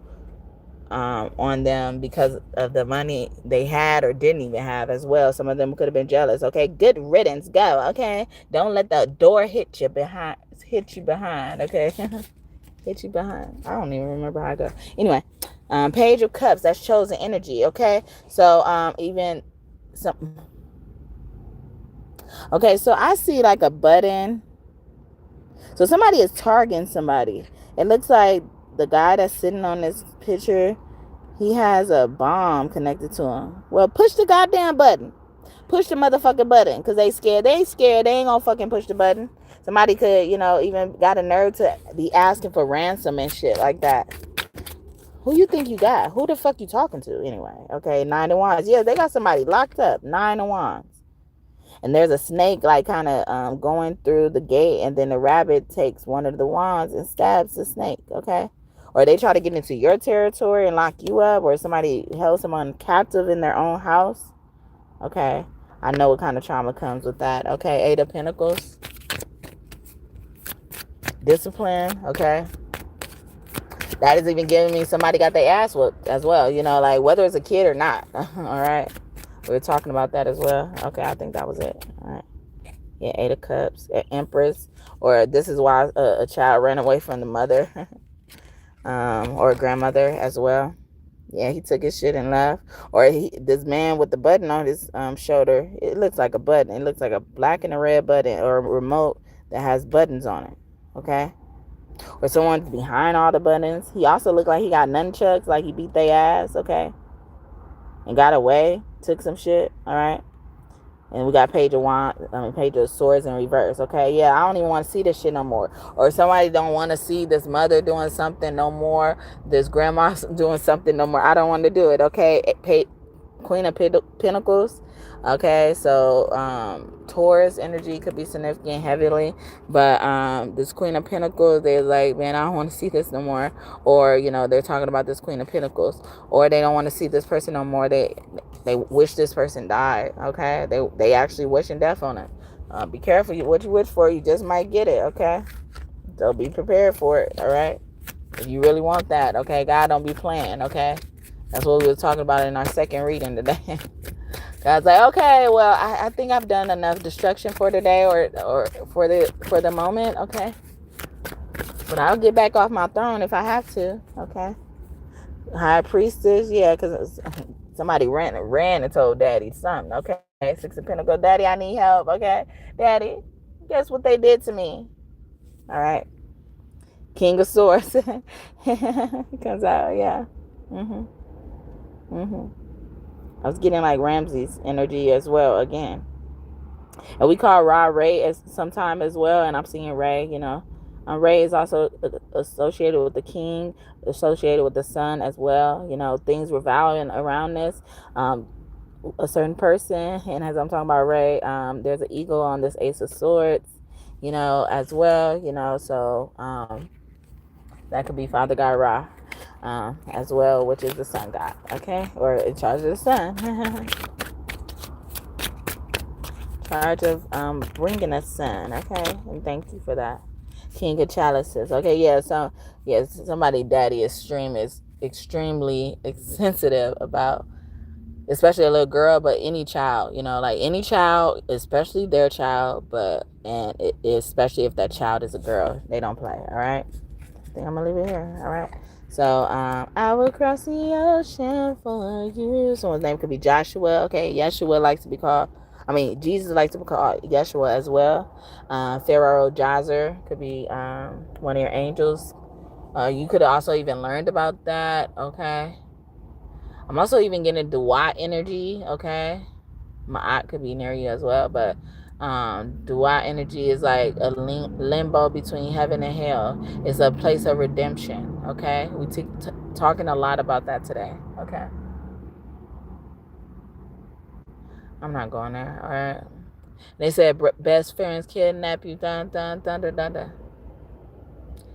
S1: on them because of the money they had or didn't even have as well. Some of them could have been jealous. Okay, good riddance. Go. Okay, don't let the door hit you behind. Okay, hit you behind. I don't even remember how I go. Anyway, Page of Cups. That's chosen energy. Okay, so even some. Okay, so I see like a button. So somebody is targeting somebody. It looks like the guy that's sitting on this picture, he has a bomb connected to him. Well, push the goddamn button. Push the motherfucking button, because they scared. They ain't scared. They ain't gonna fucking push the button. Somebody could, you know, even got a nerve to be asking for ransom and shit like that. Who you think you got? Who the fuck you talking to anyway? Okay, 9 of Wands. Yeah, they got somebody locked up. 9 of Wands. And there's a snake like kind of going through the gate, and then the rabbit takes one of the wands and stabs the snake, okay? Or they try to get into your territory and lock you up, or somebody held someone captive in their own house, okay? I know what kind of trauma comes with that, okay? 8 of Pentacles. Discipline, okay? That is even giving me somebody got their ass whooped as well, you know, like whether it's a kid or not, all right? We were talking about that as well. Okay, I think that was it. All right. Yeah, 8 of Cups, Empress, or this is why a child ran away from the mother, or a grandmother as well. Yeah, he took his shit and left. Or this man with the button on his shoulder, it looks like a button. It looks like a black and a red button, or a remote that has buttons on it. Okay. Or someone's behind all the buttons. He also looked like he got nunchucks, like he beat their ass. Okay. And got away, took some shit, all right? And we got Page of Swords in reverse, okay? Yeah, I don't even want to see this shit no more. Or somebody don't want to see this mother doing something no more, this grandma doing something no more. I don't want to do it, okay? Queen of Pentacles, okay? So Taurus energy could be significant heavily, but this Queen of Pentacles, they're like, man, I don't want to see this no more. Or, you know, they're talking about this Queen of Pentacles, or they don't want to see this person no more. They wish this person died, okay? They actually wishing death on it. Be careful what you wish for. You just might get it, okay? So be prepared for it, all right? If you really want that, okay? God don't be playing, okay? That's what we were talking about in our second reading today. God's like, okay, well, I think I've done enough destruction for today, or for the moment, okay? But I'll get back off my throne if I have to, okay? High Priestess, yeah, because somebody ran and told Daddy something, okay? 6 of Pentacles, Daddy, I need help, okay? Daddy, guess what they did to me? All right. King of Swords comes out, yeah. I was getting like Ramsey's energy as well again. And we call Ra Ray as sometime as well, and I'm seeing Ray, you know. Ray is also associated with the king, associated with the sun as well. You know, things revolving around this. a certain person, and as I'm talking about Ray, there's an eagle on this Ace of Swords, as well, so that could be Father God Ra, as well, which is the sun god, okay, or in charge of the sun. Charge of bringing us sun, okay, and thank you for that. King of Chalices, okay, yeah, so yes, somebody daddy is extremely sensitive about, especially a little girl, but any child, like any child, especially their child, especially if that child is a girl, they don't play. All right, I think I'm gonna leave it here. All right, so I will cross the ocean for you. Someone's name could be Joshua. Okay, Yeshua likes to be called, Jesus likes to be called Yeshua as well. Pharaoh Jazer could be one of your angels. You could also even learned about that. Okay, I'm also even getting Duat energy, okay? Ma'at could be near you as well, but Duat energy is like a limbo between heaven and hell. It's a place of redemption, okay? We talking a lot about that today, okay? I'm not going there, all right? They said best friends kidnap you, dun, dun, dun, dun, dun, dun.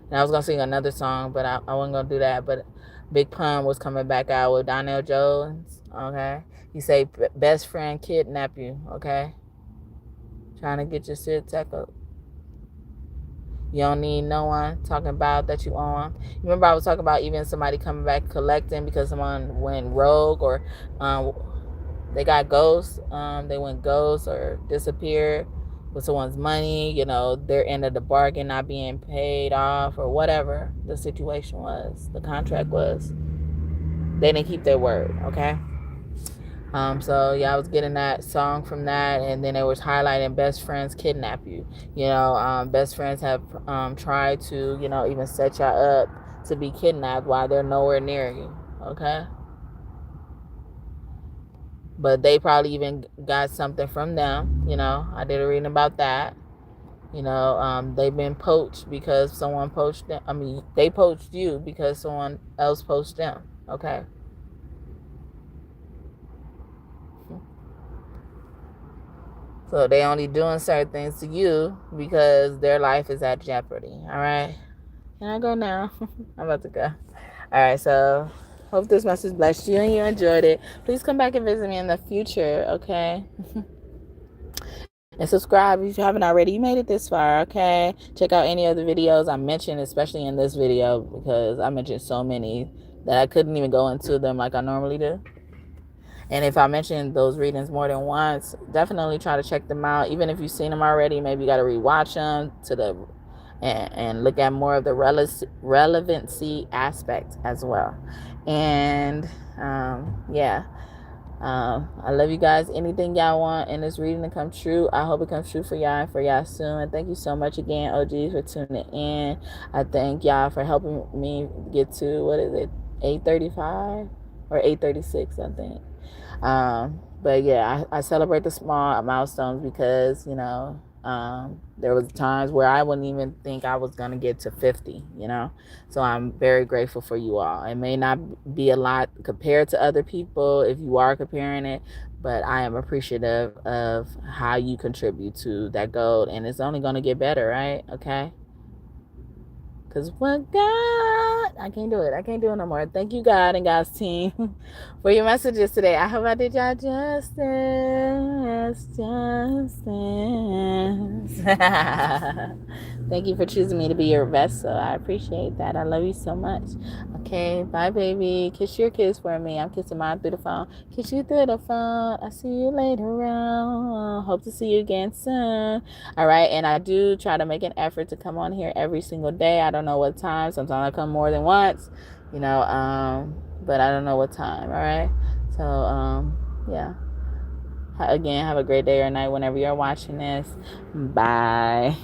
S1: And I was going to sing another song, but I wasn't going to do that, but Big Pun was coming back out with Donnell Jones, okay? He say best friend kidnap you, okay? Trying to get your shit tackled. You don't need no one talking about that you own. You remember I was talking about even somebody coming back collecting because someone went rogue or they got ghosts. They went ghost or disappeared with someone's money. Their end of the bargain not being paid off or whatever the situation was, the contract was. They didn't keep their word, okay? So yeah, I was getting that song from that, and then it was highlighting best friends kidnap you. Best friends have tried to, even set y'all up to be kidnapped while they're nowhere near you. Okay. But they probably even got something from them. I did a reading about that. They've been poached because someone poached them. They poached you because someone else poached them. Okay. So they only doing certain things to you because their life is at jeopardy. All right. Can I go now? I'm about to go. All right. So hope this message blessed you and you enjoyed it. Please come back and visit me in the future. Okay. And subscribe if you haven't already. You made it this far. Okay. Check out any of the videos I mentioned, especially in this video, because I mentioned so many that I couldn't even go into them like I normally do. And if I mention those readings more than once, definitely try to check them out. Even if you've seen them already, maybe you got to rewatch them and look at more of the relevancy aspect as well. And yeah, I love you guys. Anything y'all want in this reading to come true, I hope it comes true for y'all and for y'all soon. And thank you so much again, OGs, for tuning in. I thank y'all for helping me get to, 8:35 or 8:36, I think. But yeah, I celebrate the small milestones because, there was times where I wouldn't even think I was going to get to 50, so I'm very grateful for you all. It may not be a lot compared to other people if you are comparing it, but I am appreciative of how you contribute to that goal, and it's only going to get better, right? Okay. Because what God, I can't do it. I can't do it no more. Thank you, God and God's team, for your messages today. I hope I did y'all justice. Thank you for choosing me to be your vessel. I appreciate that. I love you so much. Okay, bye, baby. Kiss your kiss for me. I'm kissing mine through the phone. Kiss you through the phone. I'll see you later on. Hope to see you again soon. All right, and I do try to make an effort to come on here every single day. I don't know what time. Sometimes I come more than once, but I don't know what time. All right, so yeah. Again, have a great day or night whenever you're watching this. Bye.